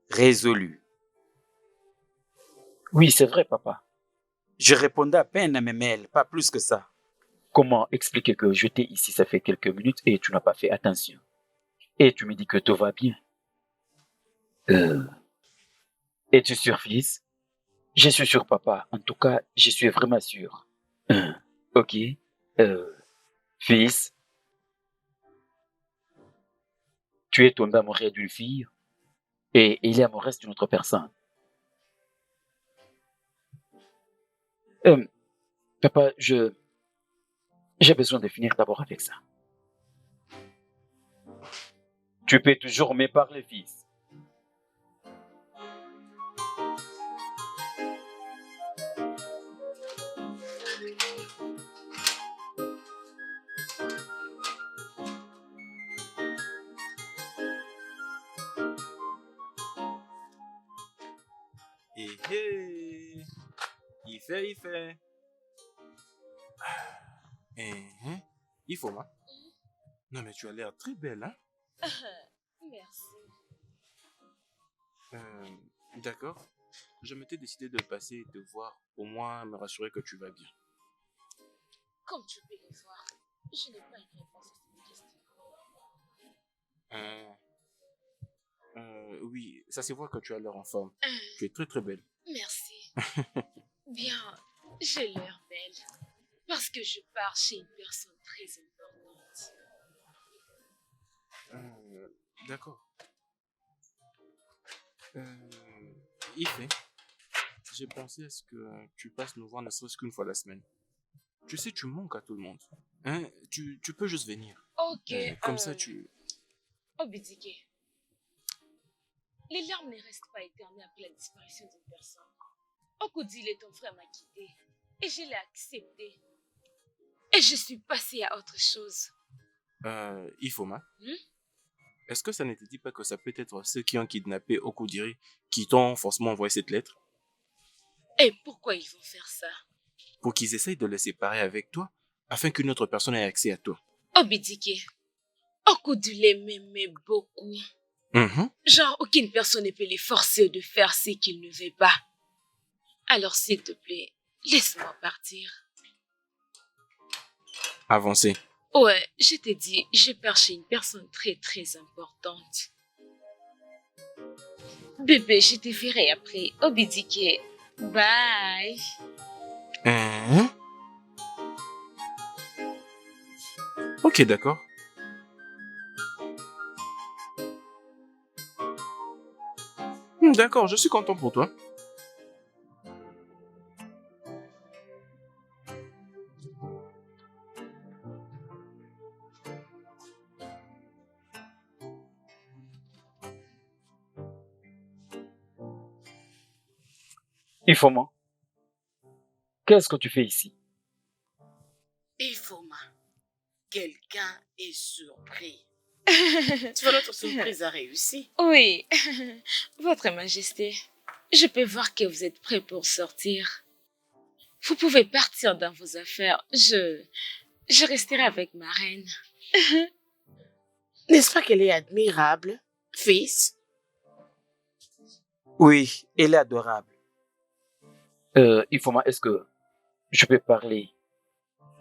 résolu. oui, c'est vrai, papa. Je répondais à peine à mes mails, pas plus que ça. Comment expliquer que j'étais ici, ça fait quelques minutes et tu n'as pas fait attention? Et tu me dis que tout va bien. Es-tu sûr, fils? Je suis sûr, papa. En tout cas, je suis vraiment sûr. Ok. Fils, tu es tombé amoureux d'une fille et il est amoureux d'une autre personne. Papa, j'ai besoin de finir d'abord avec ça. Tu peux toujours me parler, fils. Hé hé. Il fait. Il faut, moi. Non, mais tu as l'air très belle, hein? Merci. D'accord. Je m'étais décidé de passer te voir, au moins me rassurer que tu vas bien. Comme tu peux le voir, je n'ai pas une réponse à cette question. Oui, ça se voit que tu as l'air en forme. Tu es très très belle. Merci. Bien, j'ai l'air belle. Parce que je pars chez une personne très importante. D'accord. Ife, j'ai pensé à ce que tu passes nous voir ne serait-ce qu'une fois la semaine. Tu sais, tu manques à tout le monde. Hein? Tu peux juste venir. Ok. Comme ça, tu... Oh, Bidike. Les larmes ne restent pas éternelles après la disparition d'une personne. Okudile, ton frère m'a quitté. Et je l'ai accepté. Et je suis passée à autre chose. Ifoma, est-ce que ça ne te dit pas que ça peut être ceux qui ont kidnappé Okudiri qui t'ont forcément envoyé cette lettre? Et pourquoi ils vont faire ça? Pour qu'ils essayent de le séparer avec toi, afin qu'une autre personne ait accès à toi. Oh, Bidike. Okudile m'aimait beaucoup. Genre, aucune personne ne peut les forcer de faire ce qu'ils ne veulent pas. Alors, s'il te plaît, laisse-moi partir. Avancez. Ouais, je t'ai dit, je pars chez une personne très très importante. Bébé, je te verrai après. Obidike. Bye. Ok, d'accord. D'accord, je suis content pour toi. Ifoma, qu'est-ce que tu fais ici? Ifoma, quelqu'un est surpris. Tu vois, notre surprise a réussi. Oui, Votre Majesté, je peux voir que vous êtes prêt pour sortir. Vous pouvez partir dans vos affaires. Je resterai avec ma reine. N'est-ce pas qu'elle est admirable, fils? Oui, elle est adorable. Ifoma, est-ce que je peux parler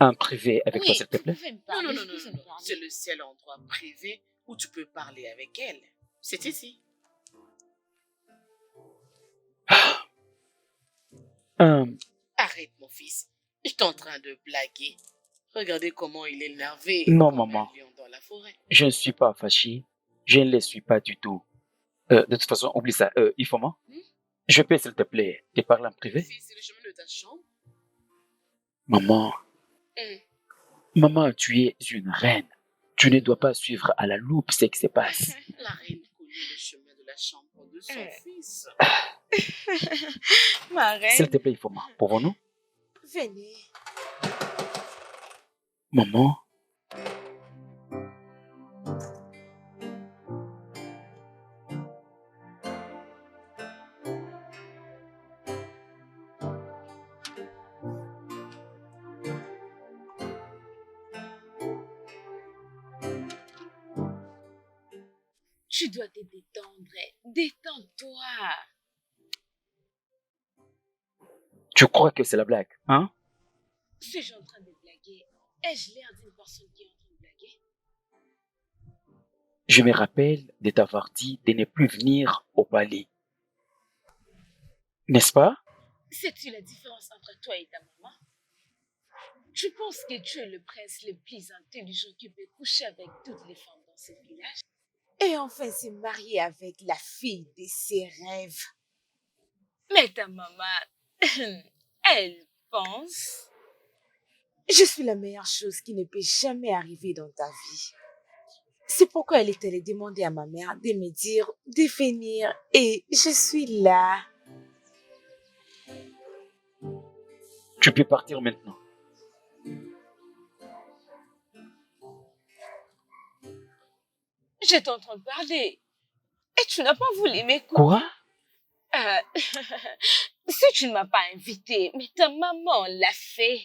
en privé avec toi, Oui, s'il te vous plaît? pouvez me Non, parler. non, non, vous non, pouvez non, me non. C'est parler. le seul endroit privé où tu peux parler avec elle. C'est ici. Euh, Arrête, mon fils. Je suis en train de blaguer. Regardez comment il est énervé non, comme un maman, lion dans la forêt. je ne suis pas fâché. Je ne le suis pas du tout. De toute façon, oublie ça. Ifoma, je peux, s'il te plaît, te parler en privé? Fils, c'est le chemin de ta chambre. Maman, Hum. maman, tu es une reine. Tu ne dois pas suivre à la loupe ce qui se passe. La reine connaît le chemin de la chambre de son fils. Ma S'il te reine, plaît, Ifoma, pouvons-nous? Venez. Maman, Tu dois te détendre. Détends-toi. tu crois que c'est la blague, hein? Suis-je en train de blaguer? Ai-je l'air d'une personne qui est en train de blaguer? Je me rappelle de t'avoir dit de ne plus venir au palais. N'est-ce pas? Sais-tu la différence entre toi et ta maman? Tu penses que tu es le prince le plus intelligent qui peut coucher avec toutes les femmes dans ce village? Et enfin se marier avec la fille de ses rêves. Mais ta maman, elle pense. Je suis la meilleure chose qui ne peut jamais arriver dans ta vie. C'est pourquoi elle est allée demander à ma mère de me dire de venir et je suis là. Tu peux partir maintenant. J'étais en train de parler. Et tu n'as pas voulu m'écouter. Quoi? Si tu ne m'as pas invité, mais ta maman l'a fait.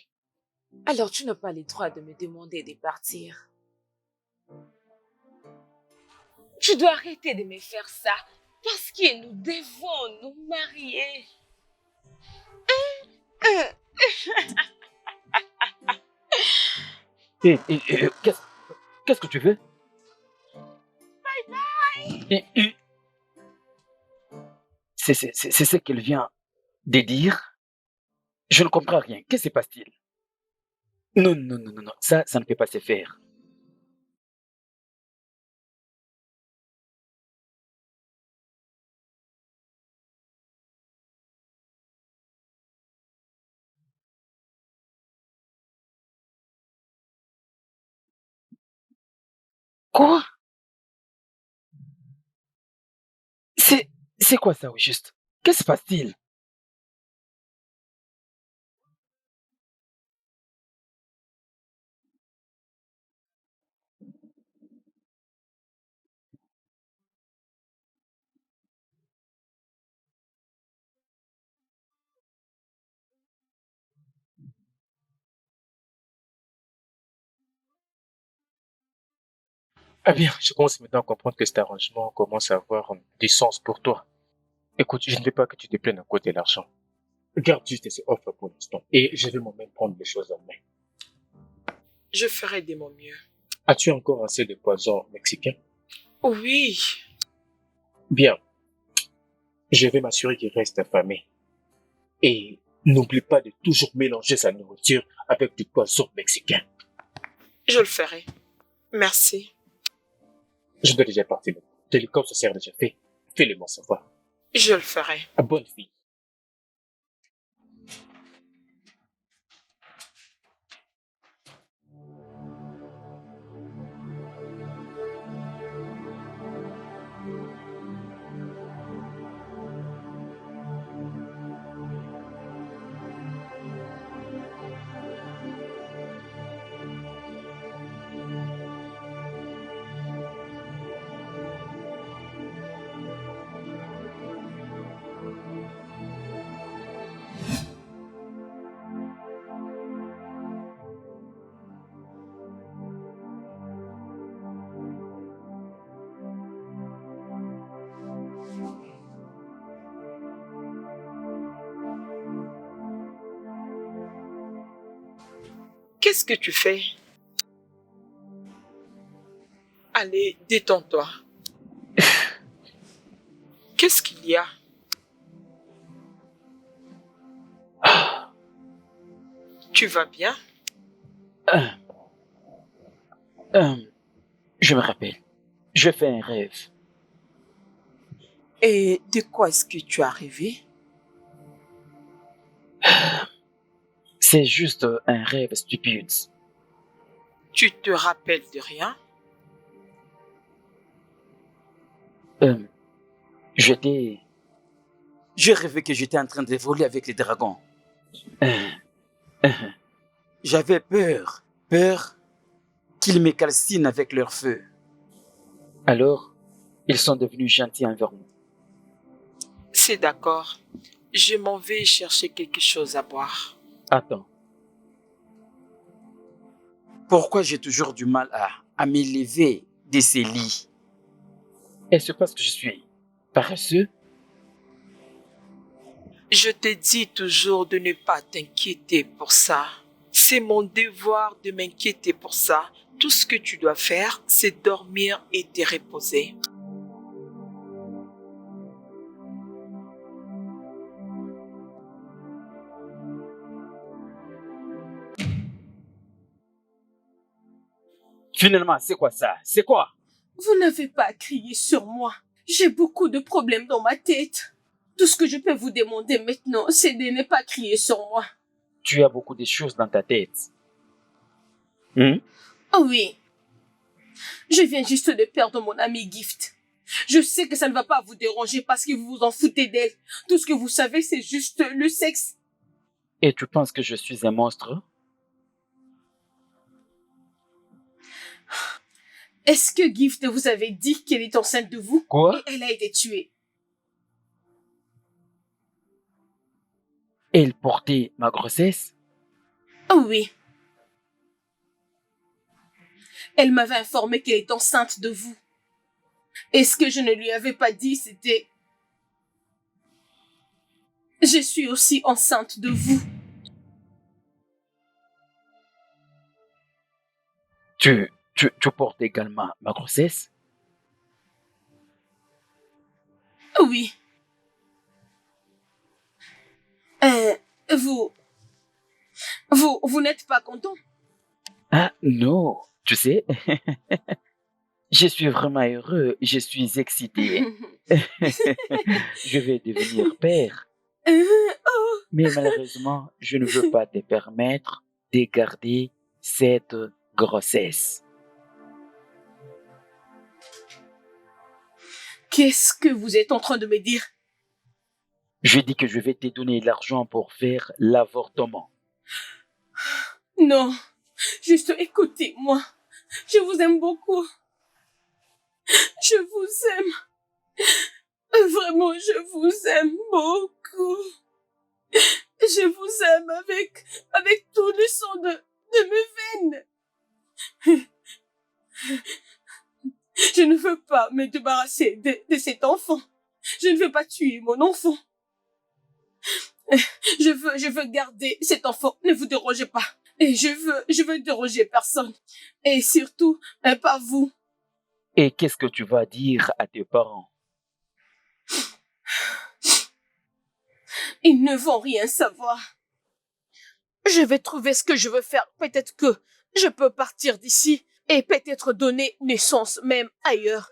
Alors tu n'as pas le droit de me demander de partir. Tu dois arrêter de me faire ça parce que nous devons nous marier. Qu'est-ce que tu veux? Bye bye. C'est ce qu'elle vient de dire. Je ne comprends rien. Qu'est-ce qui se passe-t-il? Non, non, non, non, non. Ça ne peut pas se faire. Quoi? C'est quoi ça, au juste? Qu'est-ce qui se passe-t-il? Ah bien, je commence maintenant à comprendre que cet arrangement commence à avoir du sens pour toi. Écoute, je ne veux pas que tu te plaignes à cause de l'argent. Garde juste ces offres pour l'instant et je vais moi-même prendre les choses en main. je ferai de mon mieux. As-tu encore assez de poison mexicain? Oui, Bien, je vais m'assurer qu'il reste affamé. Et n'oublie pas de toujours mélanger sa nourriture avec du poisson mexicain. je le ferai. Merci. Je dois déjà partir. Télécom se sert déjà fait. Fais-le-moi savoir. Je le ferai. À bonne fille. Qu'est-ce que tu fais? Allez, détends-toi. Qu'est-ce qu'il y a? Tu vas bien? Je me rappelle. Je fais un rêve. Et de quoi est-ce que tu as rêvé? C'est juste un rêve stupide. Tu te rappelles de rien? J'ai rêvé que j'étais en train de voler avec les dragons. J'avais peur qu'ils me calcinent avec leur feu. Alors, ils sont devenus gentils envers nous. C'est d'accord. Je m'en vais chercher quelque chose à boire. Attends. Pourquoi j'ai toujours du mal à m'élever de ces lits? Est-ce parce que je suis paresseux? Je te dis toujours de ne pas t'inquiéter pour ça. C'est mon devoir de m'inquiéter pour ça. Tout ce que tu dois faire, c'est dormir et te reposer. Finalement, c'est quoi ça? C'est quoi? Vous n'avez pas à crier sur moi. J'ai beaucoup de problèmes dans ma tête. Tout ce que je peux vous demander maintenant, c'est de ne pas crier sur moi. Tu as beaucoup de choses dans ta tête. Oh oui. Je viens juste de perdre mon ami Gift. Je sais que ça ne va pas vous déranger parce que vous vous en foutez d'elle. Tout ce que vous savez, c'est juste le sexe. Et tu penses que je suis un monstre? Est-ce que Gift vous avait dit qu'elle est enceinte de vous? Quoi? Et elle a été tuée. Elle portait ma grossesse? Oh oui. Elle m'avait informé qu'elle est enceinte de vous. Et ce que je ne lui avais pas dit, c'était... Je suis aussi enceinte de vous. Tu portes également ma grossesse? Oui. Vous n'êtes pas content? Ah non, tu sais, je suis vraiment heureux, je suis excité. Je vais devenir père. Mais malheureusement, je ne veux pas te permettre de garder cette grossesse. Qu'est-ce que vous êtes en train de me dire? Je dis que je vais te donner l'argent pour faire l'avortement. Non, juste écoutez-moi. Je vous aime beaucoup. Je vous aime. Vraiment, je vous aime beaucoup. Je vous aime avec tout le sang de mes veines. Je ne veux pas me débarrasser de cet enfant. Je ne veux pas tuer mon enfant. Je veux garder cet enfant. Ne vous dérangez pas. Et je veux déranger personne. Et surtout, pas vous. Et qu'est-ce que tu vas dire à tes parents? Ils ne vont rien savoir. Je vais trouver ce que je veux faire. Peut-être que je peux partir d'ici et peut-être donner naissance même ailleurs.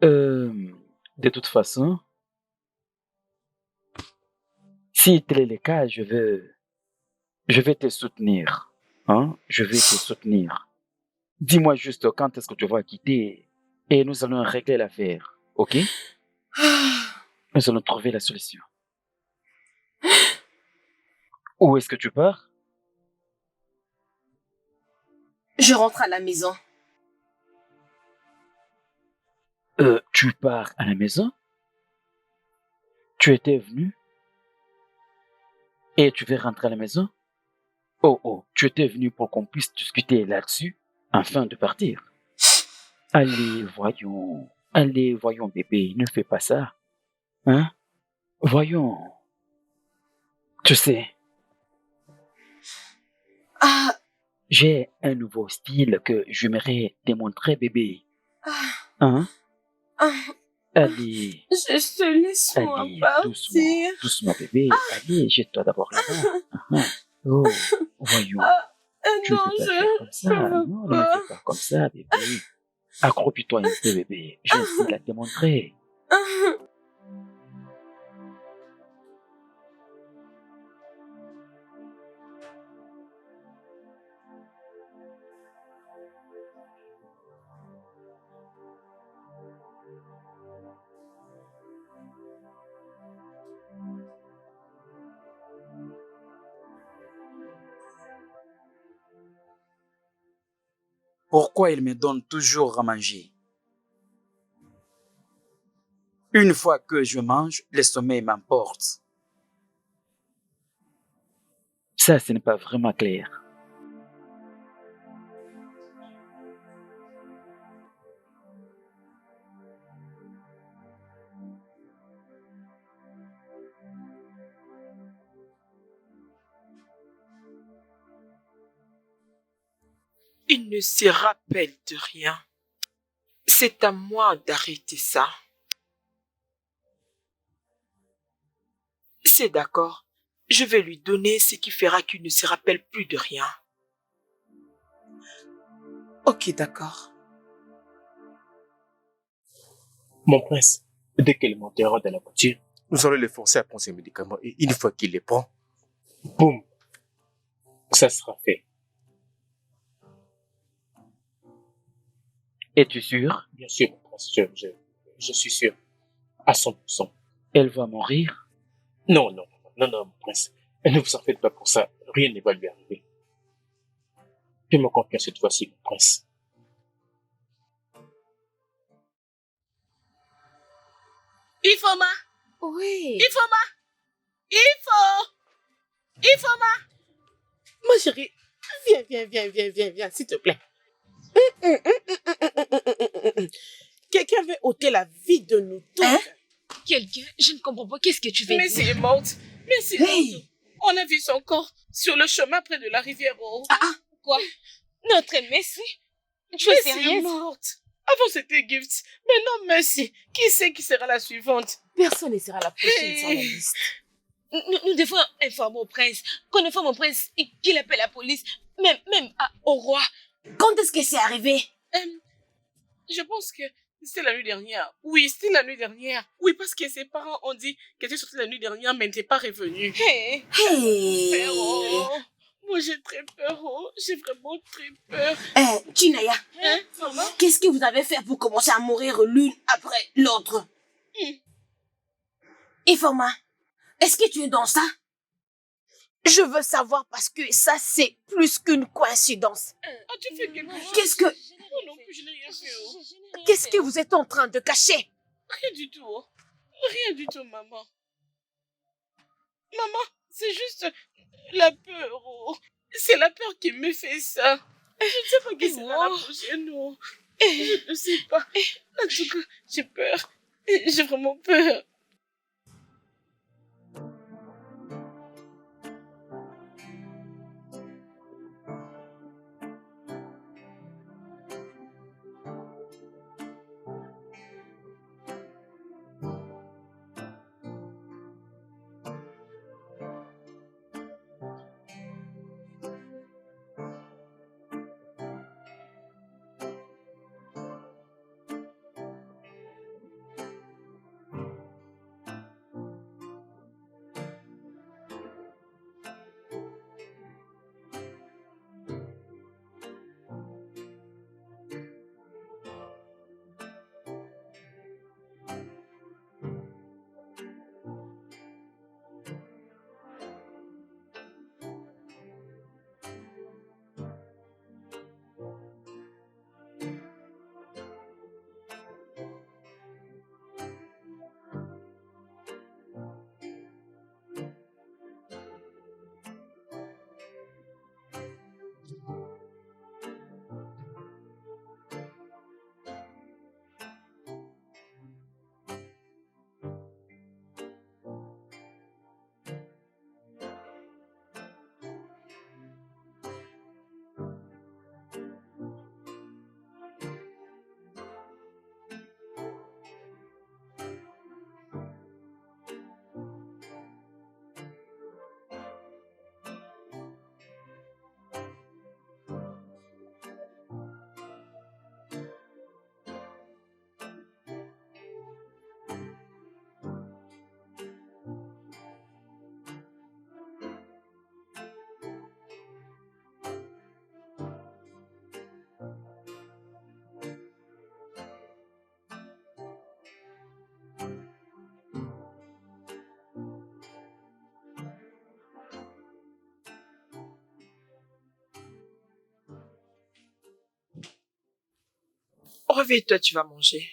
De toute façon, si tel est le cas, je vais te soutenir. Hein? Je vais te soutenir. Dis-moi juste quand est-ce que tu vas quitter et nous allons régler l'affaire. Ok? Nous allons trouver la solution. Où est-ce que tu pars? Je rentre à la maison. Tu pars à la maison? Tu étais venu? Et tu veux rentrer à la maison? Oh, tu étais venu pour qu'on puisse discuter là-dessus afin de partir. Allez, voyons, bébé, ne fais pas ça. Hein? Voyons. Tu sais, Ah, j'ai un nouveau style que j'aimerais te montrer, bébé. ah, Hein? ah. Allez, Juste laisse-moi allez, doucement, partir. doucement, bébé. Allez, jette-toi d'abord là-bas. Oh, voyons. Ah, Tu ne non, peux pas je faire comme ça. veux Non, ne me pas. fais pas comme ça, bébé. Accroupis-toi un peu, bébé. J'ai un style à te montrer. Ah. Pourquoi il me donne toujours à manger? Une fois que je mange, le sommeil m'emporte. Ça, ce n'est pas vraiment clair. Il ne se rappelle de rien. C'est à moi d'arrêter ça. C'est d'accord. Je vais lui donner ce qui fera qu'il ne se rappelle plus de rien. Ok, d'accord. Mon prince, dès qu'elle montera dans la voiture, nous allons le forcer à prendre ses médicaments. Et une fois qu'il les prend, boum, ça sera fait. Es-tu sûr? Bien sûr, mon prince, je suis sûr. À 100%. Elle va mourir? Non, non, non, non, mon prince. Ne vous en faites pas pour ça. Rien ne va lui arriver. Fais-moi confiance cette fois-ci, mon prince. Ifoma! Oui. Ifoma! Ifoma! Ma chérie, viens, s'il te plaît. Quelqu'un veut ôter la vie de nous tous. Hein? Quelqu'un, je ne comprends pas. Qu'est-ce que tu veux Messi dire? est morte. Messi est Hey! morte. On a vu son corps sur le chemin près de la rivière. Oh. Ah, Quoi? Notre Messi? Tu es Messi est sérieuse? morte. Avant c'était Gift. Maintenant Messi. Qui sait qui sera la suivante? Personne ne sera la prochaine sur la Hey. liste. Nous devons informer au prince. Qu'on informe au prince et qu'il appelle la police. Même au roi. quand est-ce que c'est arrivé? Je pense que c'était la nuit dernière. Oui, c'était la nuit dernière. Oui, parce que ses parents ont dit qu'elle était sortie la nuit dernière, mais n'était pas revenue. Hey. Hey! Peur, oh. Moi, j'ai très peur, oh. J'ai vraiment très peur. Chinaya, Hein, maman? qu'est-ce que vous avez fait pour commencer à mourir l'une après l'autre? Ifoma, est-ce que tu es dans ça? Je veux savoir parce que ça, c'est plus qu'une coïncidence. As-tu fait quelque chose? Qu'est-ce que, Oh non, je n'ai rien fait, oh. qu'est-ce que vous êtes en train de cacher? Rien du tout, oh. Rien du tout, maman. Maman, c'est juste la peur, oh. C'est la peur qui me fait ça. Je ne sais pas qui sera la prochaine, oh. Je ne sais pas. En tout cas, j'ai peur. J'ai vraiment peur. Réveille-toi, tu vas manger.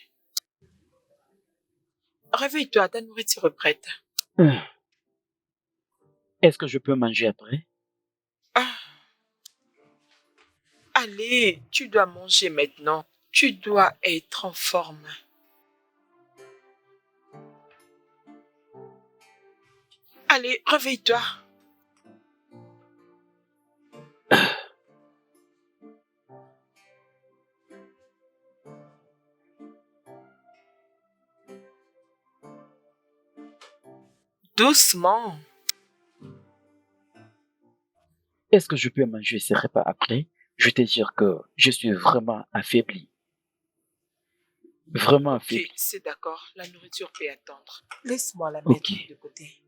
Réveille-toi, ta nourriture est prête. Est-ce que je peux manger après? Ah, allez, tu dois manger maintenant. Tu dois être en forme. Allez, réveille-toi. Doucement. Est-ce que je peux manger ces repas après? Je vais te dire que je suis vraiment affaibli. Vraiment Ok, affaibli. c'est d'accord. La nourriture peut attendre. Laisse-moi la Ok. mettre de côté.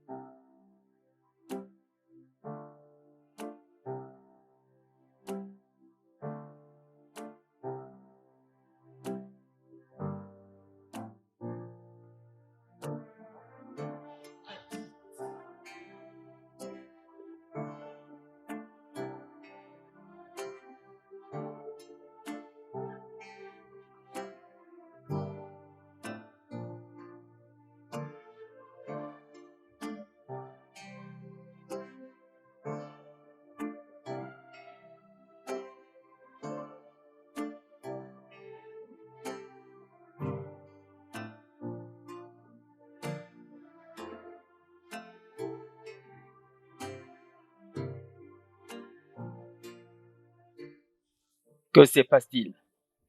Que se passe-t-il?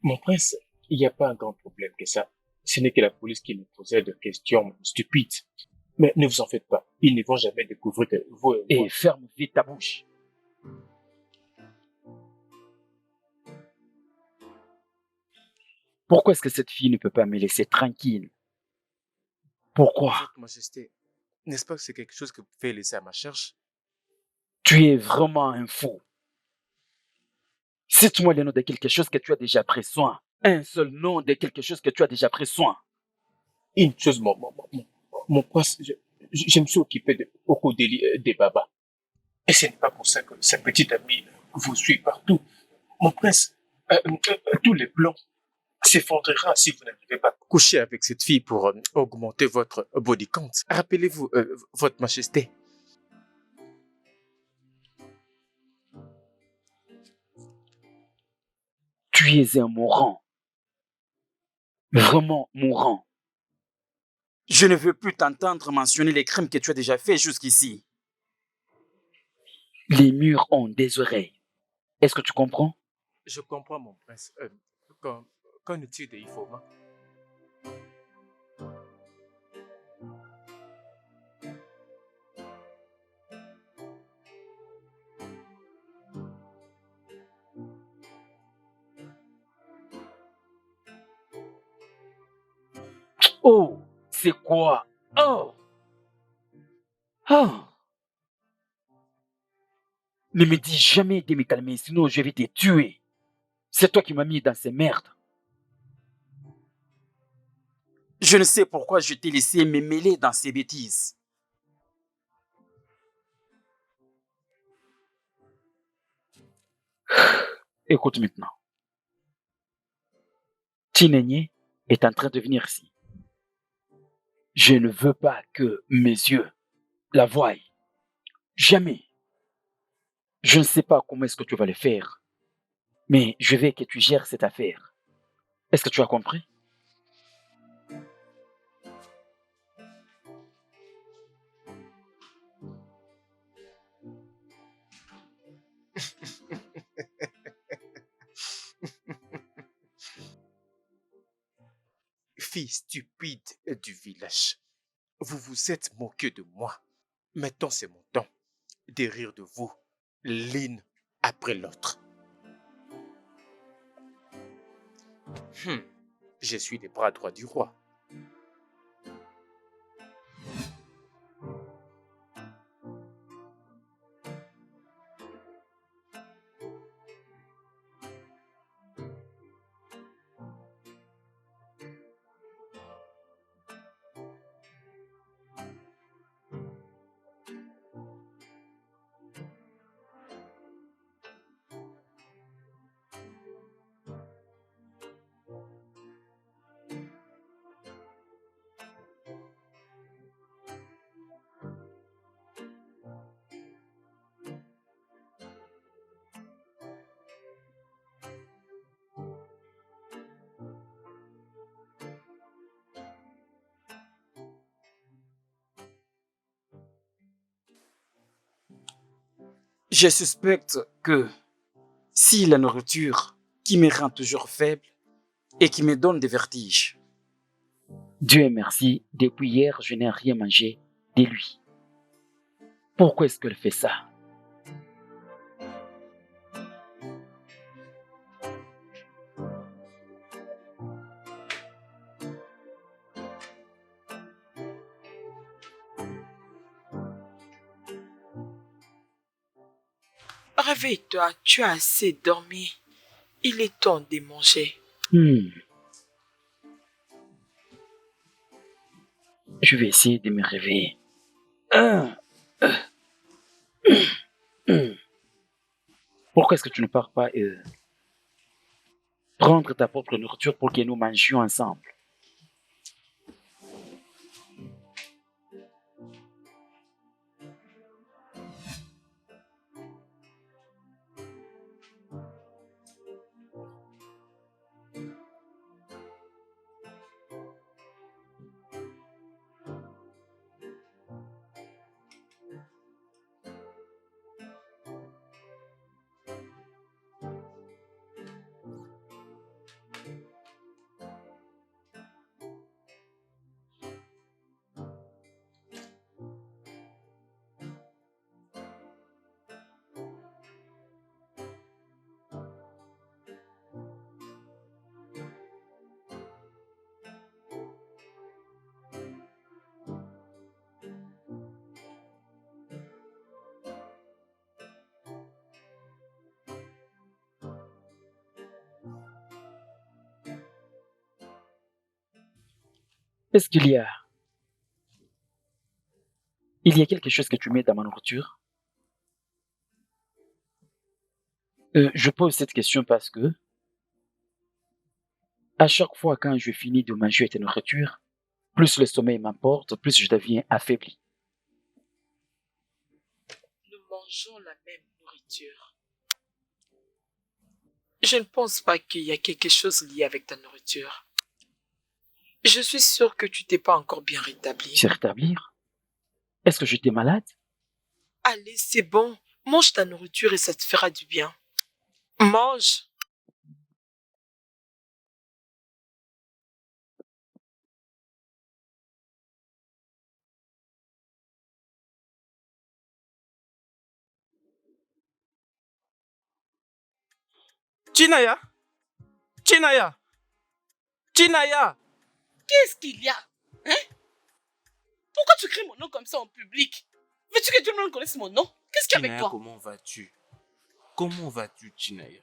Mon prince, il n'y a pas un grand problème que ça. Ce n'est que la police qui nous posait des questions stupides. Mais ne vous en faites pas. Ils ne vont jamais découvrir que vous et moi... Et ferme vite ta bouche. Pourquoi est-ce que cette fille ne peut pas me laisser tranquille? Pourquoi? Votre Majesté, n'est-ce pas que c'est quelque chose que vous pouvez laisser à ma charge? Tu es vraiment un fou. Cite-moi le nom de quelque chose que tu as déjà pris soin. Un seul nom de quelque chose que tu as déjà pris soin. Une chose, mon prince, je me suis occupé de Okodeli des Baba. Et ce n'est pas pour ça que sa petite amie vous suit partout. Mon prince, tous les plans s'effondrera si vous n'arrivez pas à coucher avec cette fille pour augmenter votre body count. Rappelez-vous, votre majesté. Tu es un mourant. Vraiment mourant. Je ne veux plus t'entendre mentionner les crimes que tu as déjà faits jusqu'ici. Les murs ont des oreilles. Est-ce que tu comprends? Je comprends, mon prince. Qu'en est-il de Ifoma? Oh, c'est quoi? Oh! Oh! Ne me dis jamais de me calmer, sinon je vais te tuer. C'est toi qui m'as mis dans ces merdes. Je ne sais pourquoi je t'ai laissé me mêler dans ces bêtises. Écoute maintenant. Tinenye est en train de venir ici. Je ne veux pas que mes yeux la voient. Jamais. Je ne sais pas comment est-ce que tu vas le faire, mais je veux que tu gères cette affaire. Est-ce que tu as compris? Fille stupide du village, vous vous êtes moqué de moi. Maintenant, c'est mon temps de rire de vous, l'une après l'autre. Je suis les bras droits du roi. Je suspecte que si la nourriture qui me rend toujours faible et qui me donne des vertiges. Dieu merci, depuis hier, je n'ai rien mangé de lui. Pourquoi est-ce qu'elle fait ça? Réveille-toi, tu as assez dormi. Il est temps de manger. Je vais essayer de me réveiller. Pourquoi est-ce que tu ne pars pas prendre ta propre nourriture pour que nous mangions ensemble? Est-ce qu'il y a quelque chose que tu mets dans ma nourriture? Je pose cette question parce que à chaque fois quand je finis de manger ta nourriture, plus le sommeil m'emporte, plus je deviens affaibli. Nous mangeons la même nourriture. Je ne pense pas qu'il y a quelque chose lié avec ta nourriture. Je suis sûre que tu t'es pas encore bien rétabli. Se rétablir? Est-ce que j'étais malade? Allez, c'est bon. Mange ta nourriture et ça te fera du bien. Mange. Chinaya! Chinaya! Chinaya! Qu'est-ce qu'il y a? Hein? Pourquoi tu cries mon nom comme ça en public? Veux-tu que tout le monde connaisse mon nom? Qu'est-ce qu'il y a avec Chinaya, toi? comment vas-tu? Comment vas-tu, Chinaya?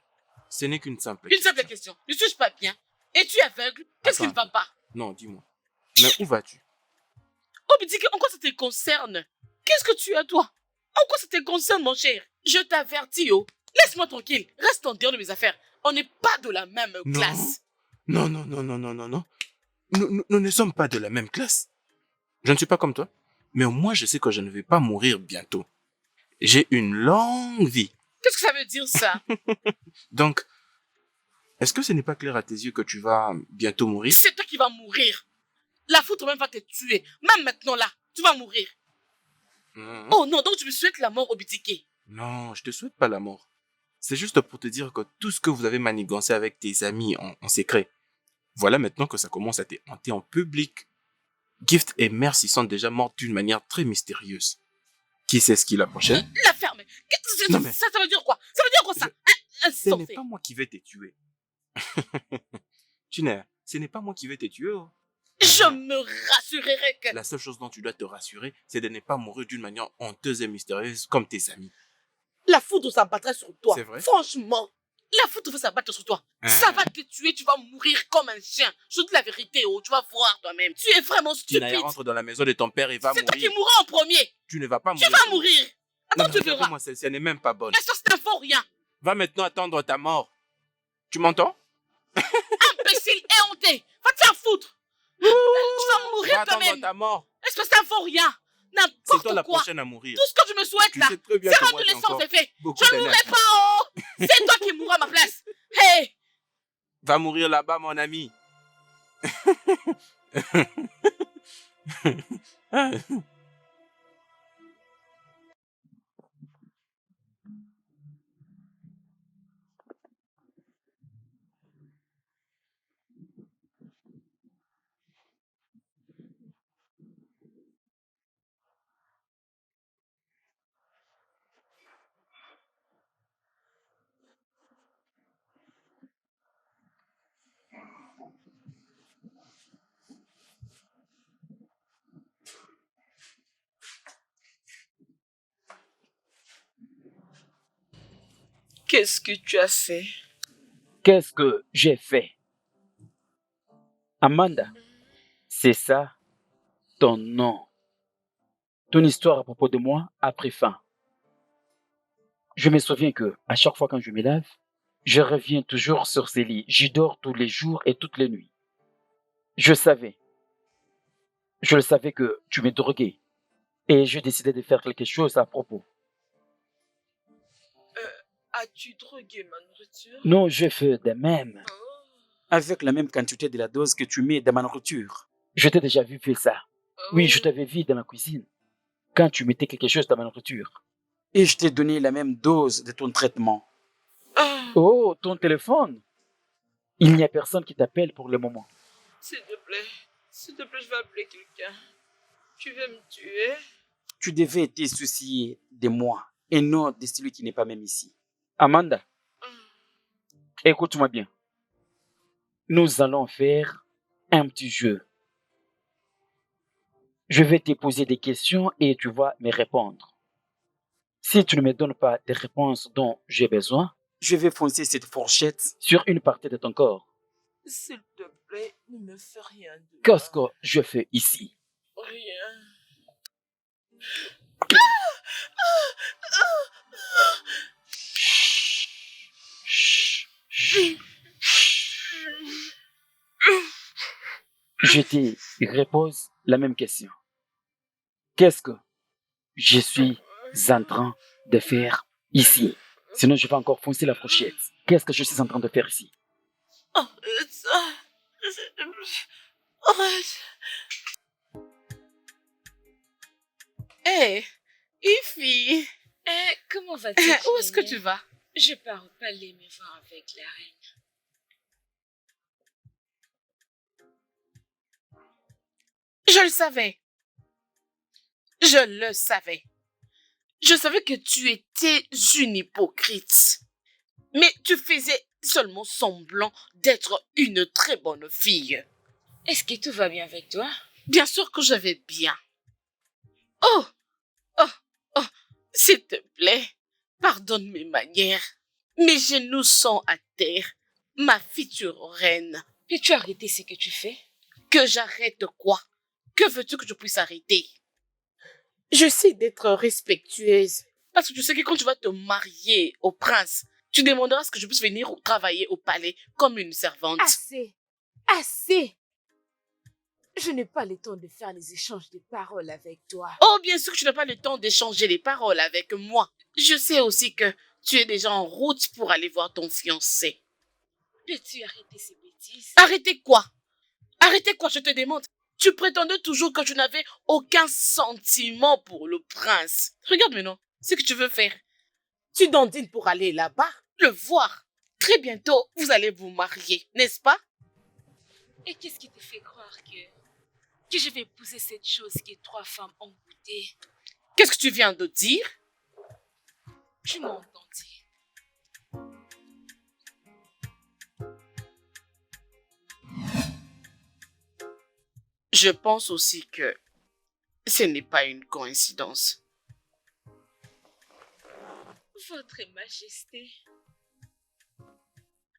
Ce n'est qu'une simple Une simple question. Ne suis-je pas bien? Es-tu aveugle? Qu'est-ce qui ne va pas? Non, dis-moi. Mais où vas-tu? Oh, mais dis en quoi ça te concerne? Qu'est-ce que tu as, toi? En quoi ça te concerne, mon cher? Je t'avertis, oh. Laisse-moi tranquille. Reste en dehors de mes affaires. On n'est pas de la même classe. Non. Nous ne sommes pas de la même classe. Je ne suis pas comme toi. Mais au moins, je sais que je ne vais pas mourir bientôt. J'ai une longue vie. Qu'est-ce que ça veut dire, ça? Donc, est-ce que ce n'est pas clair à tes yeux que tu vas bientôt mourir? C'est toi qui vas mourir. La foudre même va te tuer. Même maintenant, là, tu vas mourir. Oh non, donc tu me souhaites la mort au bitiquet. Non, je te souhaite pas la mort. C'est juste pour te dire que tout ce que vous avez manigancé avec tes amis en secret, voilà maintenant que ça commence à te hanter en public. Gift et Mercy sont déjà mortes d'une manière très mystérieuse. Qui sait ce qui est la prochaine? La ferme. Ça veut dire quoi? Ça veut dire quoi, ça? Ce n'est pas moi qui vais te tuer. Chinaya, ce n'est pas moi qui vais te tuer. Oh. Je me rassurerai que... La seule chose dont tu dois te rassurer, c'est de ne pas mourir d'une manière honteuse et mystérieuse comme tes amis. La foudre s'abattrait sur toi. C'est vrai? Franchement, la foudre va s'abattre sur toi. Ça va te tuer, tu vas mourir comme un chien. Je dis la vérité, oh, tu vas voir toi-même. Tu es vraiment stupide. Chinaya, rentre dans la maison de ton père et va mourir. C'est toi qui mourras en premier. Tu ne vas pas mourir. Tu vas mourir. Attends, tu verras. Moi, celle-ci, elle n'est même pas bonne. Mais ça, c'est un faux rien. Va maintenant attendre ta mort. Tu m'entends? Imbécile et honté. Va te faire foutre. Tu vas mourir toi-même. Ta mort. Est-ce que c'est un faux rien? N'importe quoi. C'est toi la prochaine à mourir. Tout ce que je me souhaite là, c'est rendre l'essence effet. Je ne mourrai pas, oh. C'est toi qui mourras à ma place. Hey. Va mourir là-bas, mon ami. Qu'est-ce que tu as fait? Qu'est-ce que j'ai fait? Amanda, c'est ça ton nom. Ton histoire à propos de moi a pris fin. Je me souviens que à chaque fois quand je me lave, je reviens toujours sur ces lits. J'y dors tous les jours et toutes les nuits. Je le savais que tu me droguais et je décidais de faire quelque chose à propos. As-tu drogué ma nourriture? Non, je fais de même. Avec la même quantité de la dose que tu mets dans ma nourriture. Je t'ai déjà vu faire ça. Oui, je t'avais vu dans la cuisine quand tu mettais quelque chose dans ma nourriture. Et je t'ai donné la même dose de ton traitement. Oh, ton téléphone. Il n'y a personne qui t'appelle pour le moment. S'il te plaît, je vais appeler quelqu'un. Tu veux me tuer? Tu devais te soucier de moi et non de celui qui n'est pas même ici. Amanda, écoute-moi bien. Nous allons faire un petit jeu. Je vais te poser des questions et tu vas me répondre. Si tu ne me donnes pas des réponses dont j'ai besoin, je vais foncer cette fourchette sur une partie de ton corps. S'il te plaît, ne me fais rien de mal. Qu'est-ce que je fais ici? Rien. Je te repose la même question. Qu'est-ce que je suis en train de faire ici? Sinon, je vais encore foncer la fourchette. Qu'est-ce que je suis en train de faire ici? Arrête ça. S'il te plaît. Arrête. Hé, Ify. Comment vas-tu? Où est-ce que tu vas? Je pars au palais me voir avec la reine. Je le savais. Je le savais. Je savais que tu étais une hypocrite. Mais tu faisais seulement semblant d'être une très bonne fille. Est-ce que tout va bien avec toi? Bien sûr que je vais bien. Oh, s'il te plaît, pardonne mes manières. Mes genoux sont à terre. Ma future reine. Peux-tu arrêter ce que tu fais? Que j'arrête quoi? Que veux-tu que je puisse arrêter? J'essaie d'être respectueuse. Parce que tu sais que quand tu vas te marier au prince, tu demanderas à ce que je puisse venir travailler au palais comme une servante. Assez. Assez. Je n'ai pas le temps de faire les échanges de paroles avec toi. Oh, bien sûr que tu n'as pas le temps d'échanger les paroles avec moi. Je sais aussi que tu es déjà en route pour aller voir ton fiancé. Peux-tu arrêter ces bêtises? Arrêtez quoi? Arrêtez quoi, je te demande? Tu prétendais toujours que tu n'avais aucun sentiment pour le prince. Regarde maintenant ce que tu veux faire. Tu dandines pour aller là-bas? Le voir. Très bientôt, vous allez vous marier, n'est-ce pas? Et qu'est-ce qui te fait croire que je vais épouser cette chose que 3 femmes ont goûté? Qu'est-ce que tu viens de dire? Tu m'as entendu. Je pense aussi que ce n'est pas une coïncidence. Votre Majesté,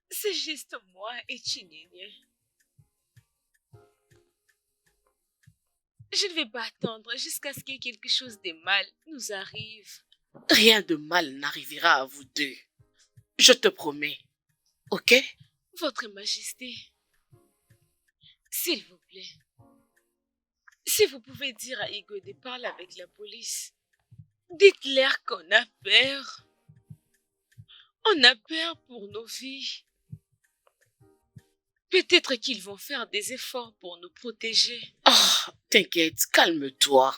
c'est juste moi et Chinénié. Je ne vais pas attendre jusqu'à ce que quelque chose de mal nous arrive. Rien de mal n'arrivera à vous deux. Je te promets. Ok? Votre Majesté, s'il vous plaît, si vous pouvez dire à Igo de parler avec la police, dites-leur qu'on a peur. On a peur pour nos vies. Peut-être qu'ils vont faire des efforts pour nous protéger. Oh, t'inquiète, calme-toi.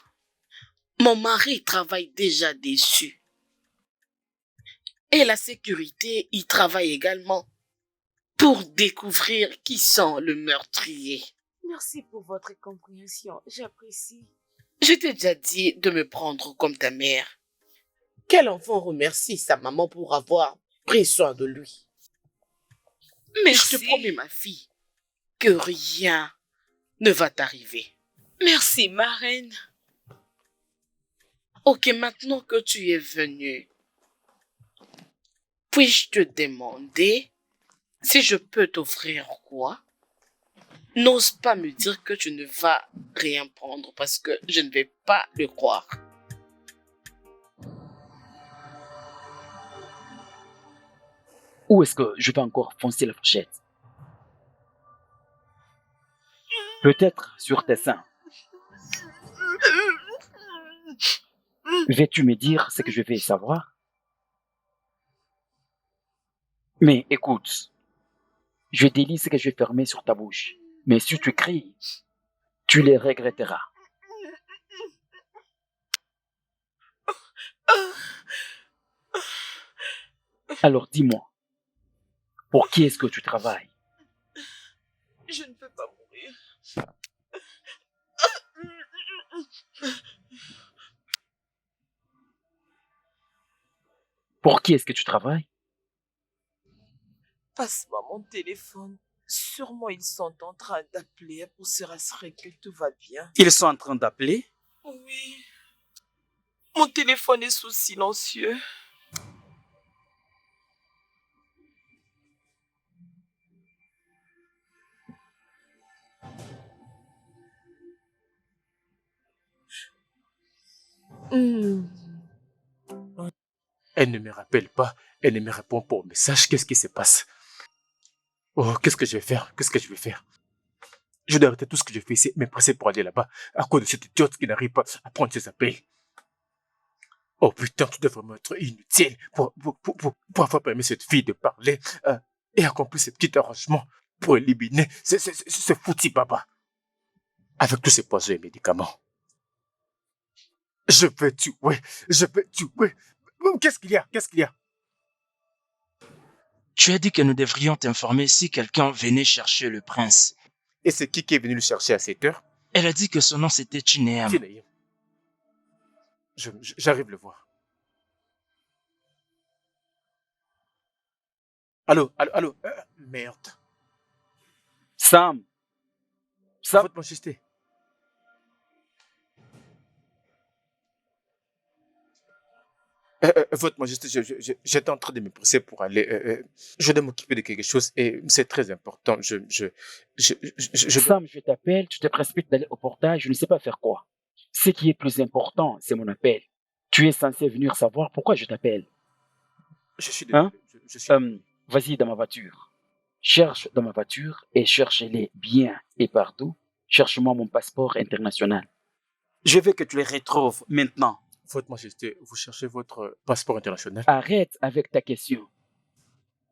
Mon mari travaille déjà dessus. Et la sécurité y travaille également pour découvrir qui sont le meurtrier. Merci pour votre compréhension, j'apprécie. Je t'ai déjà dit de me prendre comme ta mère. Quel enfant remercie sa maman pour avoir pris soin de lui? Mais je te promets, ma fille, que rien ne va t'arriver. Merci, ma reine. Ok, maintenant que tu es venue, Puis-je te demander si je peux t'offrir quoi? N'ose pas me dire que tu ne vas rien prendre parce que je ne vais pas le croire. Où est-ce que je vais encore foncer la fourchette? Peut-être sur tes seins. Veux-tu me dire ce que je vais savoir? Mais écoute, je délie ce que je vais fermer sur ta bouche. Mais si tu cries, tu les regretteras. Alors dis-moi, pour qui est-ce que tu travailles? Je ne peux pas mourir. Pour qui est-ce que tu travailles? Passe-moi mon téléphone. Sûrement ils sont en train d'appeler pour se rassurer que tout va bien. Ils sont en train d'appeler? Oui. Mon téléphone est sous silencieux. Elle ne me rappelle pas, elle ne me répond pas au message. Qu'est-ce qui se passe? Oh, qu'est-ce que je vais faire? Qu'est-ce que je vais faire? Je dois arrêter tout ce que je fais ici, me presser pour aller là-bas, à cause de cette idiote qui n'arrive pas à prendre ses appels. Oh putain, tu dois vraiment être inutile pour avoir permis à cette fille de parler et accomplir ce petit arrangement pour éliminer ce foutu papa. Avec tous ces poisons et médicaments. Je vais tuer. Qu'est-ce qu'il y a? Qu'est-ce qu'il y a? Tu as dit que nous devrions t'informer si quelqu'un venait chercher le prince. Et c'est qui est venu le chercher à cette heure? Elle a dit que son nom c'était Chineam. Chineam. J'arrive le voir. Allô? Merde. Sam. Votre majesté. Votre majesté, j'étais en train de me presser pour aller. Je dois m'occuper de quelque chose et c'est très important. Sam, je t'appelle, tu te précipites d'aller au portail, je ne sais pas faire quoi. Ce qui est plus important, c'est mon appel. Tu es censé venir savoir pourquoi je t'appelle. Je suis désolé. Hein? Vas-y dans ma voiture. Cherche dans ma voiture et cherche-les bien et partout. Cherche-moi mon passeport international. Je veux que tu les retrouves maintenant. Votre majesté, vous cherchez votre passeport international? Arrête avec ta question.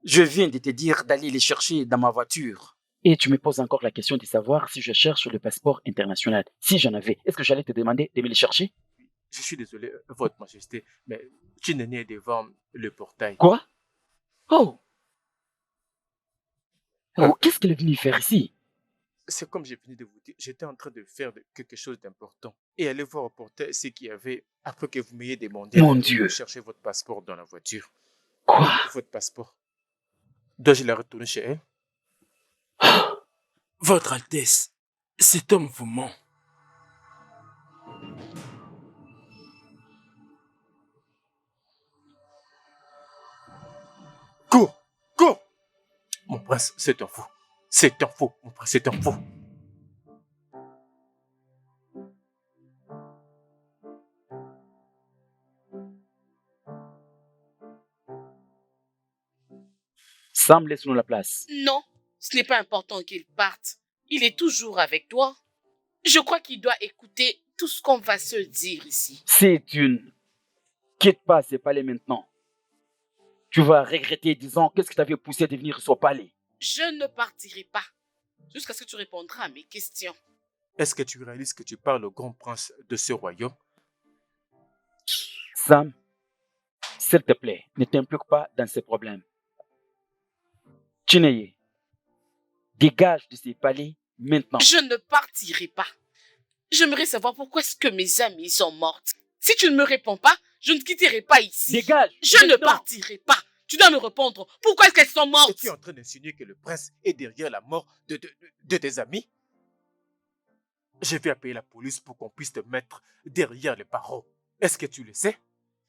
Je viens de te dire d'aller les chercher dans ma voiture. Et tu me poses encore la question de savoir si je cherche le passeport international. Si j'en avais, est-ce que j'allais te demander de me les chercher? Je suis désolé, votre majesté, mais Chineni est devant le portail. Quoi? Oh, qu'est-ce qu'elle est venue faire ici? C'est comme j'ai fini de vous dire, j'étais en train de faire quelque chose d'important. Et aller voir au portail ce qu'il y avait après que vous m'ayez demandé de chercher votre passeport dans la voiture. Quoi? Votre passeport. Dois-je la retourner chez elle? Votre Altesse, cet homme vous ment. Cours! Cours! Mon prince, c'est un fou. C'est un fou, mon prince, c'est un fou. Sam, laisse-nous la place. Non, ce n'est pas important qu'il parte. Il est toujours avec toi. Je crois qu'il doit écouter tout ce qu'on va se dire ici. C'est une... Quitte pas ces palais maintenant. Tu vas regretter disant qu'est-ce qui t'avait poussé de venir sur palais. Je ne partirai pas jusqu'à ce que tu répondras à mes questions. Est-ce que tu réalises que tu parles au grand prince de ce royaume? Sam, s'il te plaît, ne t'implique pas dans ces problèmes. Chineye, dégage de ces palais maintenant. Je ne partirai pas. J'aimerais savoir pourquoi est-ce que mes amies sont mortes. Si tu ne me réponds pas, je ne quitterai pas ici. Dégage! Je ne partirai pas. Tu dois me répondre. Pourquoi est-ce qu'elles sont mortes? Es-tu en train d'insinuer que le prince est derrière la mort de tes amis? Je vais appeler la police pour qu'on puisse te mettre derrière les barreaux. Est-ce que tu le sais?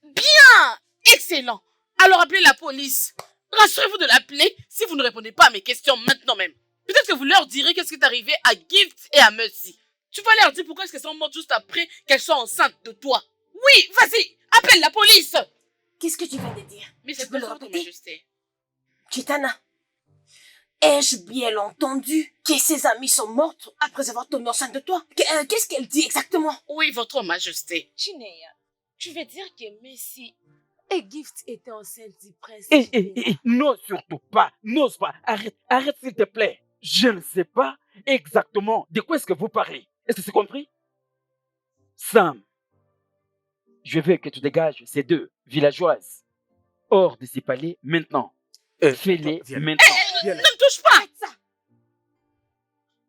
Bien! Excellent! Alors appelez la police. Rassurez-vous de l'appeler si vous ne répondez pas à mes questions maintenant même. Peut-être que vous leur direz qu'est-ce qui est arrivé à Gift et à Mercy. Tu vas leur dire pourquoi est-ce qu'elles sont mortes juste après qu'elles soient enceintes de toi. Oui, vas-y, appelle la police. Qu'est-ce que tu viens de dire? Mais c'est Tu peux le votre répéter? majesté. Chitana, ai-je bien entendu que ses amis sont mortes après avoir tombé enceinte de toi? Qu'est-ce qu'elle dit exactement? Oui, votre majesté. Chineya, tu veux dire que Messi et Gift étaient enceintes du prince? Non, surtout pas. N'ose pas. Arrête s'il te plaît. Je ne sais pas exactement de quoi est-ce que vous parlez. Est-ce que c'est compris? Sam, je veux que tu dégages ces deux villageoises hors de ces palais maintenant. Fais-les maintenant. Ne me touche pas. Arrête ça!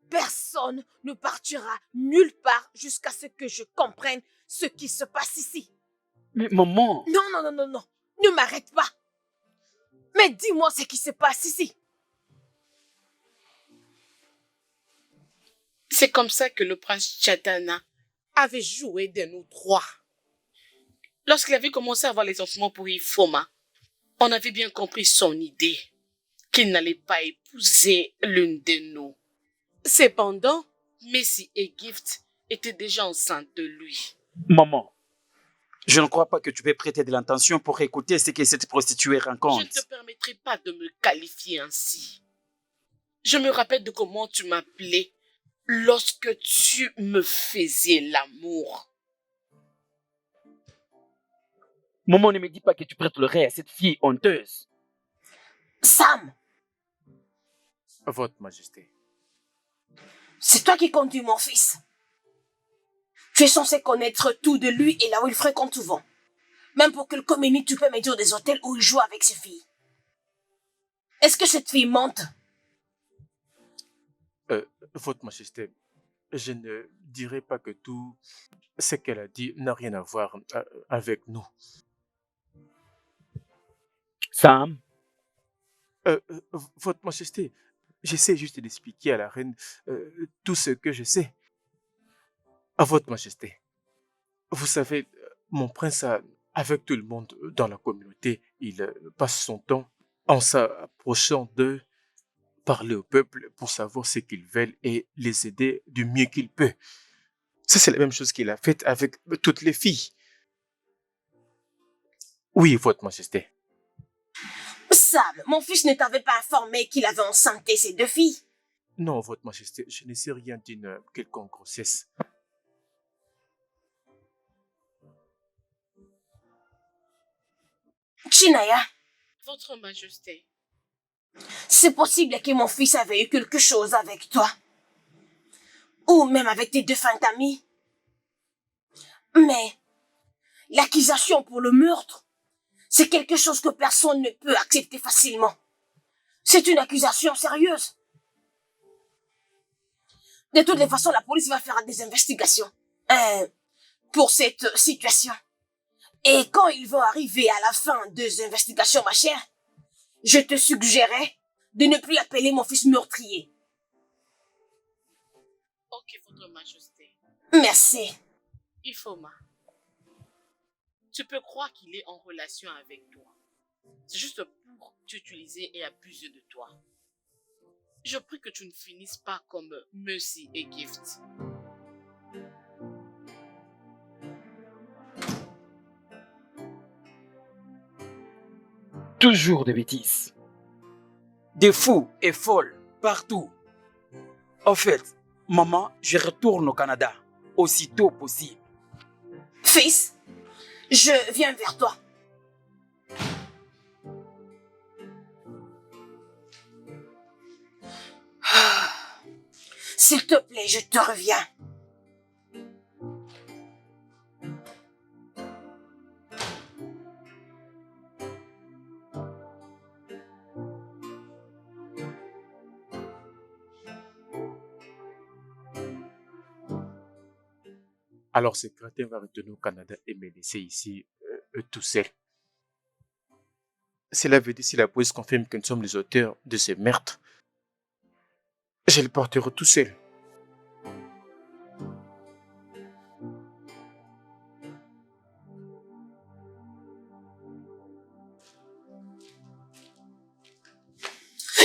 Personne ne partira nulle part jusqu'à ce que je comprenne ce qui se passe ici. Mais maman... Non. Ne m'arrête pas. Mais dis-moi ce qui se passe ici. C'est comme ça que le prince Chatana avait joué de nous trois. Lorsqu'il avait commencé à avoir les sentiments pour Ifoma, on avait bien compris son idée, qu'il n'allait pas épouser l'une de nous. Cependant, Messi et Gift étaient déjà enceintes de lui. Maman, je ne crois pas que tu peux prêter de l'intention pour écouter ce que cette prostituée raconte. Je ne te permettrai pas de me qualifier ainsi. Je me rappelle de comment tu m'appelais lorsque tu me faisais l'amour. Maman, ne me dis pas que tu prêtes l'oreille à cette fille honteuse. Sam, Votre Majesté. c'est toi qui conduis mon fils. Tu es censé connaître tout de lui et là où il fréquente souvent. Même pour qu'il communique, tu peux me dire des hôtels où il joue avec ses filles. Est-ce que cette fille mente? Votre Majesté, je ne dirais pas que tout ce qu'elle a dit n'a rien à voir avec nous. Sam, Votre Majesté, j'essaie juste d'expliquer à la reine tout ce que je sais. À Votre Majesté, vous savez, mon prince, avec tout le monde dans la communauté, il passe son temps en s'approchant d'eux, parler au peuple pour savoir ce qu'ils veulent et les aider du mieux qu'il peut. Ça, c'est la même chose qu'il a faite avec toutes les filles. Oui, Votre Majesté. Sam, mon fils ne t'avait pas informé qu'il avait enceinté ses deux filles. Non, Votre Majesté, je ne sais rien d'une quelconque grossesse. Chinaya, Votre Majesté. c'est possible que mon fils avait eu quelque chose avec toi. Ou même avec tes deux fins amies. Mais l'accusation pour le meurtre, c'est quelque chose que personne ne peut accepter facilement. C'est une accusation sérieuse. De toutes les façons, la police va faire des investigations pour cette situation. Et quand ils vont arriver à la fin des investigations, ma chère, je te suggérais de ne plus appeler mon fils meurtrier. Ok, Votre Majesté. Merci. Ifoma, tu peux croire qu'il est en relation avec toi. C'est juste pour t'utiliser et abuser de toi. Je prie que tu ne finisses pas comme Mercy et Gift. toujours des bêtises. Des fous et folles partout. En fait, maman, je retourne au Canada aussitôt possible. Fils, je viens vers toi. S'il te plaît, je te reviens. Alors, ce crétin va retourner au Canada et me laisser ici tout seul. Cela veut dire si la police confirme que nous sommes les auteurs de ces meurtres, je le porterai tout seul.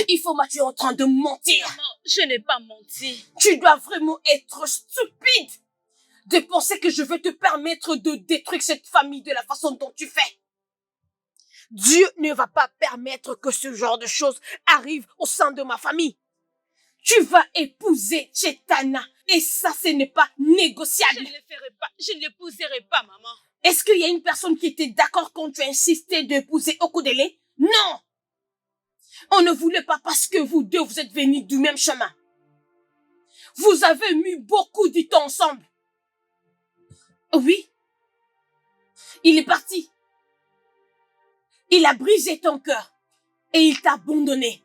Ifoma, tu es en train de mentir. Maman, je n'ai pas menti. Tu dois vraiment être stupide de penser que je vais te permettre de détruire cette famille de la façon dont tu fais. Dieu ne va pas permettre que ce genre de choses arrive au sein de ma famille. Tu vas épouser Chetana et ça, ce n'est pas négociable. Je ne le ferai pas. Je ne l'épouserai pas, maman. Est-ce qu'il y a une personne qui était d'accord quand tu as insisté d'épouser Okudele? Non! On ne voulait pas parce que vous deux, vous êtes venus du même chemin. Vous avez mis beaucoup de temps ensemble. Oui. Il est parti. Il a brisé ton cœur et il t'a abandonné.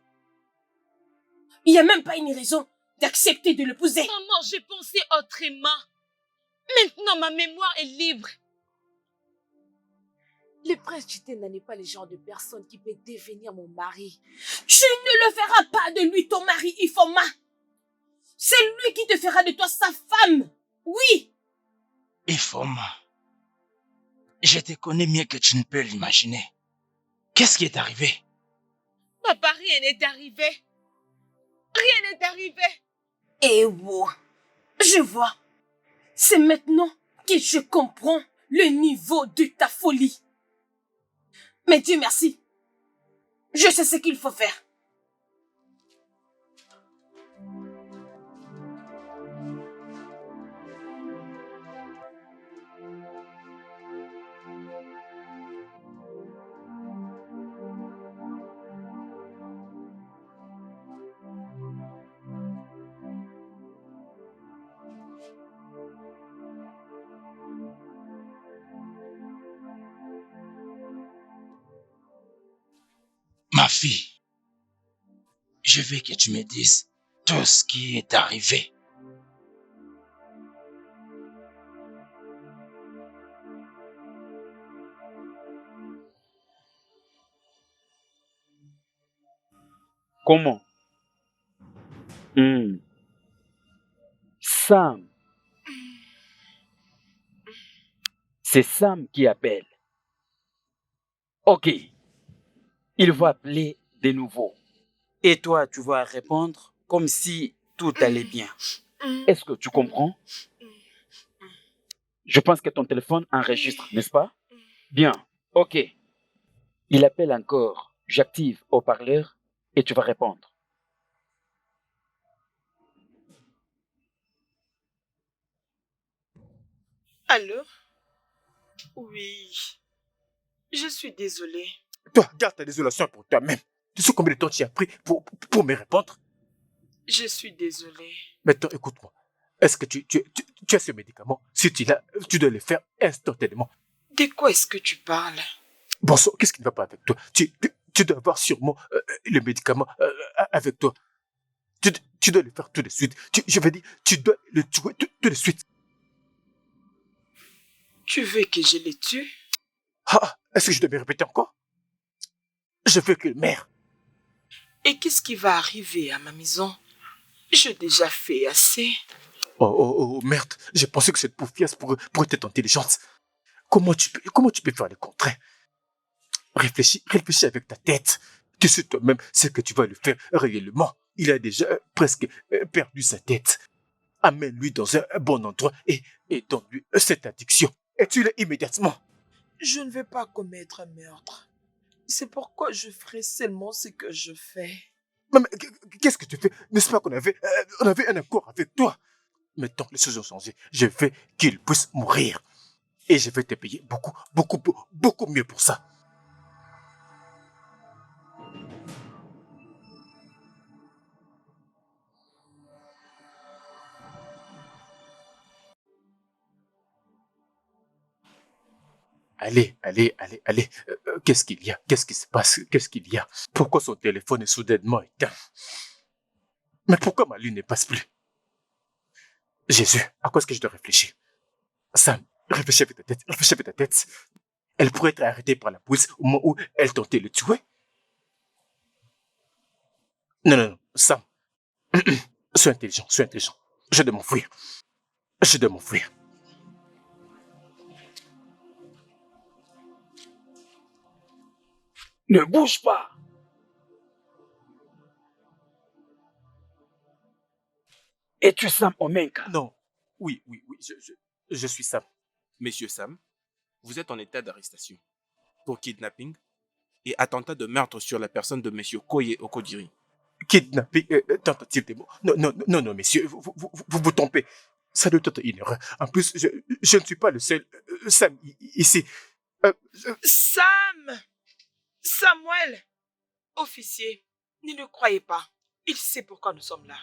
Il n'y a même pas une raison d'accepter de l'épouser. Maman, j'ai pensé autrement. Maintenant, ma mémoire est libre. Le prince Chitena n'est pas le genre de personne qui peut devenir mon mari. Tu ne le feras pas de lui ton mari, Ifoma. C'est lui qui te fera de toi sa femme. Oui. Ifoma, je te connais mieux que tu ne peux l'imaginer. Qu'est-ce qui est arrivé? Papa, rien n'est arrivé. Rien n'est arrivé. Eh wow, je vois. C'est maintenant que je comprends le niveau de ta folie. Mais Dieu merci. Je sais ce qu'il faut faire. Ma fille, je veux que tu me dises tout ce qui est arrivé. Comment? Sam. C'est Sam qui appelle. Ok. Il va appeler de nouveau. Et toi, tu vas répondre comme si tout allait bien. Est-ce que tu comprends? Je pense que ton téléphone enregistre, n'est-ce pas? Bien. Ok. Il appelle encore. J'active haut-parleur et tu vas répondre. Allô? Oui. Je suis désolée. Toi, garde ta désolation pour toi-même. Tu sais combien de temps tu as pris pour me répondre? Je suis désolée. Maintenant, écoute-moi. Est-ce que tu as ce médicament? Si tu l'as, tu dois le faire instantanément. De quoi est-ce que tu parles? Bon sang, qu'est-ce qui ne va pas avec toi? Tu dois avoir sûrement le médicament avec toi. Tu dois le faire tout de suite. Je veux dire, tu dois le tuer tout de suite. Tu veux que je le tue? Ah, est-ce que je dois me répéter encore? Je veux qu'il meure. Et qu'est-ce qui va arriver à ma maison? J'ai déjà fait assez. Oh, merde. J'ai pensé que cette pauvre pourrait être intelligente. Comment tu peux faire le contraire? Réfléchis avec ta tête. Tu sais toi-même ce que tu vas lui faire réellement. Il a déjà presque perdu sa tête. Amène-lui dans un bon endroit et donne-lui cette addiction. Et tue-le immédiatement. Je ne vais pas commettre un meurtre. C'est pourquoi je ferai seulement ce que je fais. Mais qu'est-ce que tu fais? N'est-ce pas qu'on avait un accord avec toi? Maintenant, les choses ont changé. Je veux qu'il puisse mourir. Et je vais te payer beaucoup mieux pour ça. Allez. Qu'est-ce qu'il y a? Qu'est-ce qui se passe? Qu'est-ce qu'il y a? Pourquoi son téléphone est soudainement éteint? Mais pourquoi ma lune ne passe plus? Jésus, à quoi est-ce que je dois réfléchir? Sam, réfléchis avec ta tête. Elle pourrait être arrêtée par la police au moment où elle tentait de le tuer. Non, Sam. Sois intelligent. Je dois m'enfuir. Ne bouge pas. Es-tu Sam Omenka? Non. Oui, je suis Sam. Monsieur Sam, vous êtes en état d'arrestation pour kidnapping et attentat de meurtre sur la personne de monsieur Koye Okodiri. Kidnapping, tentative de mort. Non, messieurs, vous trompez. Ça doit être une erreur. En plus, je ne suis pas le seul Sam ici. Sam! Samuel! Officier, ne le croyez pas. Il sait pourquoi nous sommes là.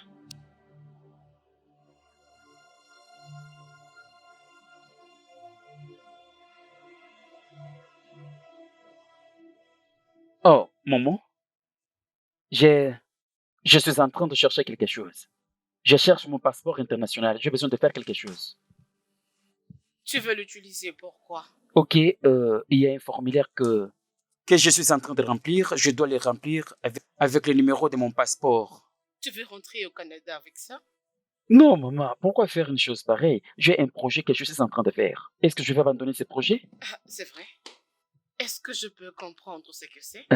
Oh, maman, je suis en train de chercher quelque chose. Je cherche mon passeport international. J'ai besoin de faire quelque chose. Tu veux l'utiliser pourquoi? Ok, il y a un formulaire que je suis en train de remplir. Je dois le remplir avec le numéro de mon passeport. Tu veux rentrer au Canada avec ça? Non, maman, pourquoi faire une chose pareille? J'ai un projet que je suis en train de faire. Est-ce que je vais abandonner ce projet? Ah, c'est vrai. Est-ce que je peux comprendre ce que c'est?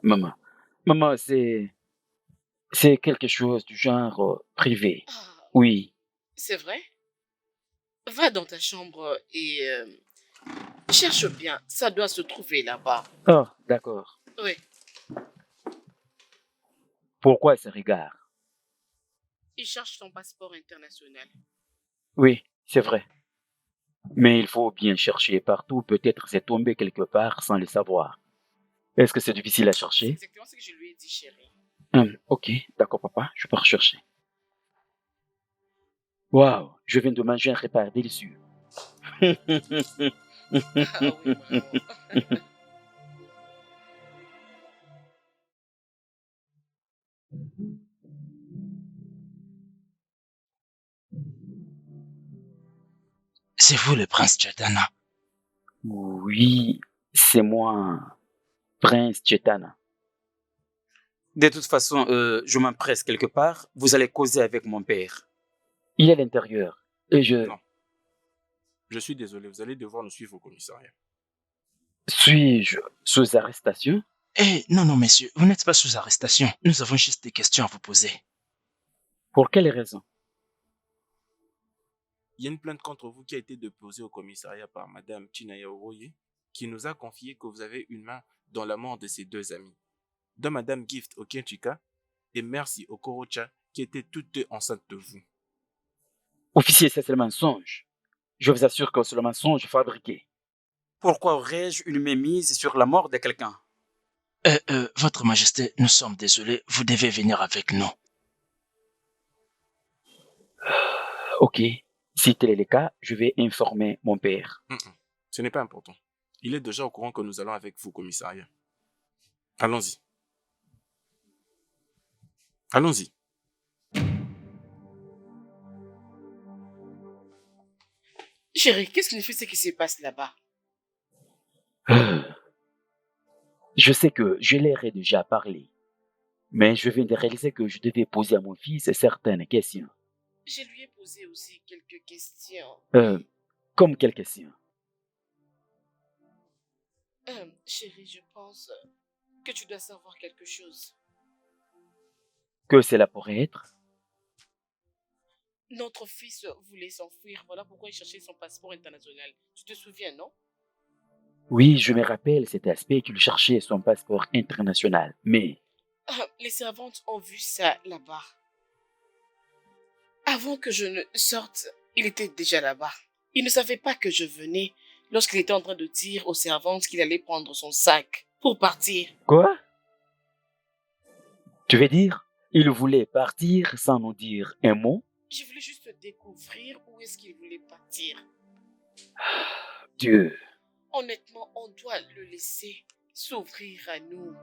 Maman, c'est quelque chose du genre privé. Ah, Oui. c'est vrai? Va dans ta chambre et cherche bien. Ça doit se trouver là-bas. Oh, d'accord. Oui. Pourquoi ce regard? Il cherche ton passeport international. Oui, c'est vrai. Mais il faut bien chercher partout. Peut-être c'est tombé quelque part sans le savoir. Est-ce que c'est difficile à C'est chercher? exactement ce que je lui ai dit, chérie. Ok, d'accord, papa. Je vais rechercher. Waouh, je viens de manger un repas délicieux. Ah oui, vraiment. C'est vous le prince Chaitana. Oui, c'est moi, Prince Chetana. De toute façon, je m'empresse quelque part. Vous allez causer avec mon père. Il est à l'intérieur. Et je Non. Je suis désolé, vous allez devoir nous suivre au commissariat. suis-je sous arrestation? Eh, non, messieurs, vous n'êtes pas sous arrestation. Nous avons juste des questions à vous poser. Pour quelle raison? Il y a une plainte contre vous qui a été déposée au commissariat par Madame Chinaya Oroye, qui nous a confié que vous avez une main dans la mort de ses deux amies, dont Madame Gift Okenchika et Merci Okorocha, qui étaient toutes deux enceintes de vous. Officier, c'est le mensonge. Je vous assure que c'est le mensonge fabriqué. Pourquoi aurais-je une mémise sur la mort de quelqu'un? Votre Majesté, nous sommes désolés. Vous devez venir avec nous. Ok, si tel est le cas, je vais informer mon père. Ce n'est pas important. Il est déjà au courant que nous allons avec vous au commissariat. Allons-y. Allons-y. Chérie, qu'est-ce qui fait ce qui se passe là-bas? Je sais que je leur ai déjà parlé, mais je viens de réaliser que je devais poser à mon fils certaines questions. Je lui ai posé aussi quelques questions. Comme quelles questions? Chérie, je pense que tu dois savoir quelque chose. Que cela pourrait être? Notre fils voulait s'enfuir. Voilà pourquoi il cherchait son passeport international. Tu te souviens, non? Oui, je me rappelle cet aspect qu'il cherchait son passeport international, mais... Les servantes ont vu ça là-bas. Avant que je ne sorte, il était déjà là-bas. Il ne savait pas que je venais lorsqu'il était en train de dire aux servantes qu'il allait prendre son sac pour partir. Quoi? Tu veux dire, il voulait partir sans nous dire un mot? Je voulais juste découvrir où est-ce qu'il voulait partir. Dieu. Honnêtement, on doit le laisser s'ouvrir à nous.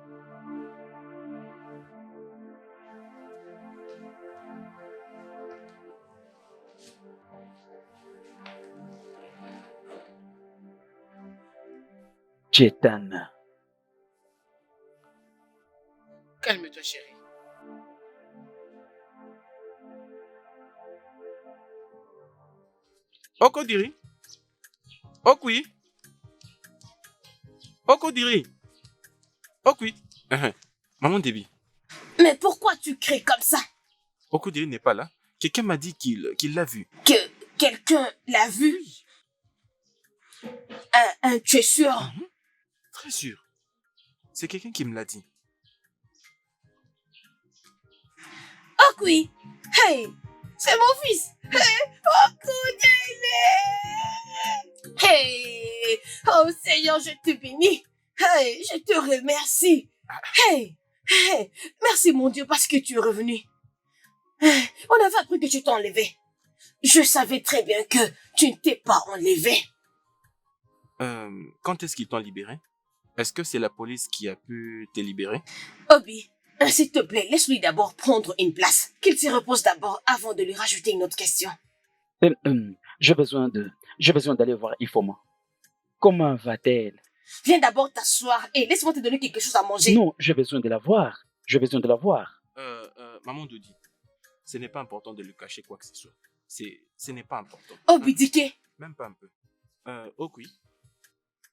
Chetana. Calme-toi, chérie. Okodiri. Okwi. Okodiri. Okwi. Maman Debbie. Mais pourquoi tu cries comme ça? Okodiri n'est pas là. Quelqu'un m'a dit qu'il l'a vu. Que quelqu'un l'a vu? Tu es sûr? Très sûr. C'est quelqu'un qui me l'a dit. Oh oui! Hey! C'est mon fils! Hey! Oh, Kodele! Hey! Oh Seigneur, je te bénis! Hey! Je te remercie! Hey! Hey! Merci mon Dieu parce que tu es revenu. Hey, on avait appris que tu t'es enlevé. Je savais très bien que tu ne t'es pas enlevé. Quand est-ce qu'ils t'ont libéré? Est-ce que c'est la police qui a pu te libérer? Obi, s'il te plaît, laisse-lui d'abord prendre une place. Qu'il se repose d'abord avant de lui rajouter une autre question. J'ai besoin d'aller voir Ifoma. Comment va-t-elle? Viens d'abord t'asseoir et laisse-moi te donner quelque chose à manger. Non, j'ai besoin de la voir. Maman Dodi, ce n'est pas important de lui cacher quoi que ce soit. Ce n'est pas important. Obi Dike. Même pas un peu. Ok.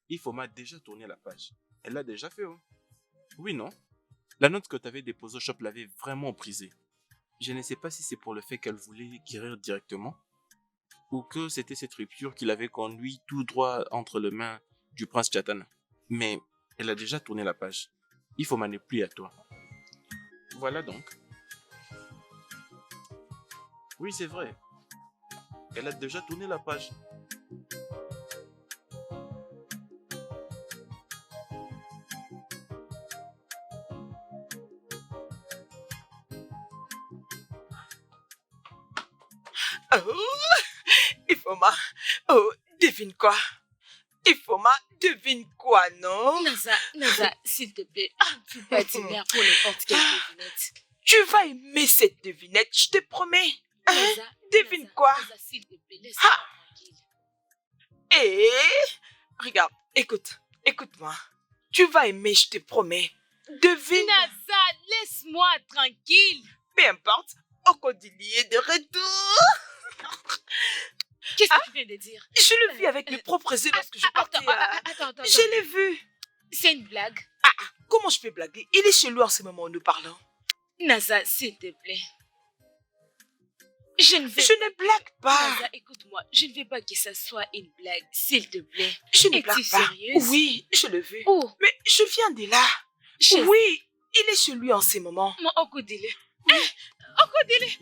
Ifoma a déjà tourné la page. Elle l'a déjà fait, oh. Oui, non? La note que tu avais déposée au shop l'avait vraiment brisée. Je ne sais pas si c'est pour le fait qu'elle voulait guérir directement ou que c'était cette rupture qui l'avait conduit tout droit entre les mains du prince Chatana. Mais elle a déjà tourné la page. Ifoma n'est plus à toi. Voilà donc. Oui, c'est vrai. Elle a déjà tourné la page. Oh, Ifoma, oh, devine quoi? Ifoma, devine quoi, non? Naza, s'il te plaît, tu peux pas dire merde pour n'importe quelle devinette. Tu vas aimer cette devinette, je te promets. Naza, devine quoi? Naza, s'il te plaît, laisse-moi tranquille. Et regarde, écoute-moi. Tu vas aimer, je te promets. Devine. Naza, laisse-moi tranquille. Peu importe, Okodili est de retour. Qu'est-ce que tu viens de dire? Je le vis avec mes propres yeux lorsque je partais. Attends. Je l'ai vu. C'est une blague. Comment je peux blaguer? Il est chez lui en ce moment où nous parlons. Naza, s'il te plaît. Je ne blague pas. Naza, écoute-moi, je ne veux pas que ça soit une blague, s'il te plaît. Je ne blague pas. Sérieuse? Oui, je le veux. Oh. Mais je viens de là. Oui, il est chez lui en ce moment. Mon Okodile. Okodile.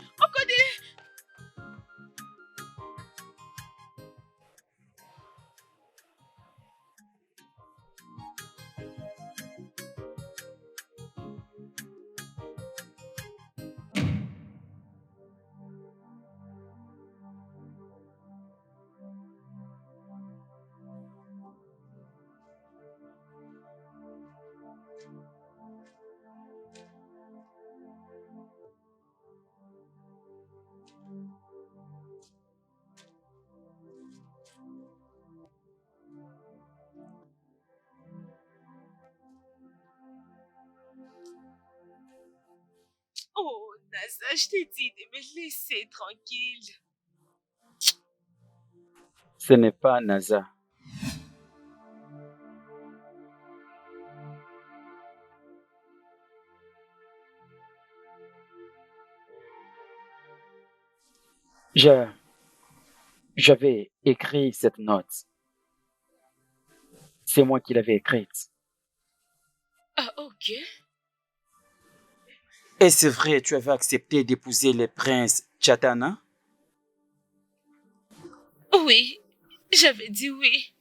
Oh, Naza, je t'ai dit de me laisser tranquille. Ce n'est pas Naza. J'avais écrit cette note. C'est moi qui l'avais écrite. Ah, ok. Et c'est vrai, tu avais accepté d'épouser le prince Chatana? Oui, j'avais dit oui.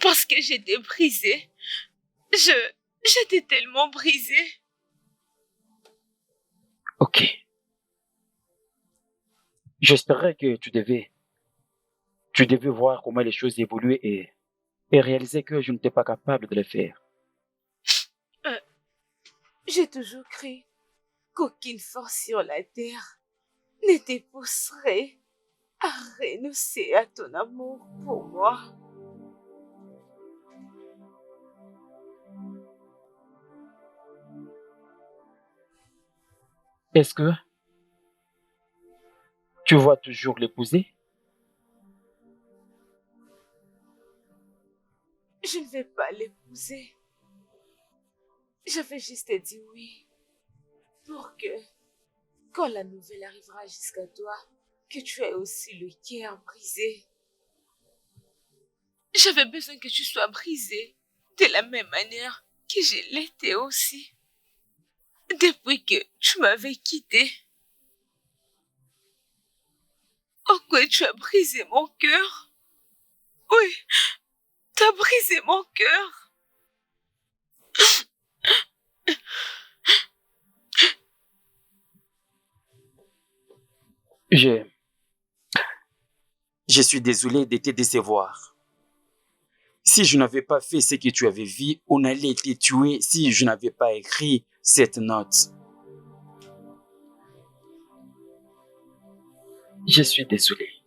Parce que j'étais brisée. J'étais tellement brisée. Ok. J'espérais que tu devais voir comment les choses évoluaient et réaliser que je n'étais pas capable de le faire. J'ai toujours cru qu'aucune force sur la terre ne te pousserait à renoncer à ton amour pour moi. Est-ce que tu vas toujours l'épouser? Je ne vais pas l'épouser. Je vais juste dire oui pour que quand la nouvelle arrivera jusqu'à toi, que tu aies aussi le cœur brisé. J'avais besoin que tu sois brisée de la même manière que je l'étais aussi. Depuis que tu m'avais quitté. Oh, quoi, tu as brisé mon cœur. Oui, tu as brisé mon cœur. Je suis désolé de te décevoir. Si je n'avais pas fait ce que tu avais vu, on allait te tuer si je n'avais pas écrit cette note. Je suis désolé.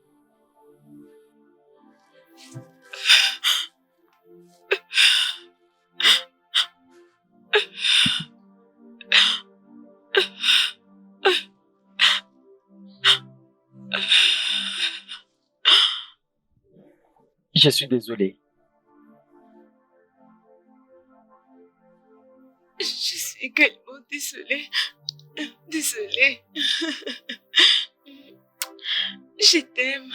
Je suis désolé. Je suis également désolée. Désolée. Je t'aime.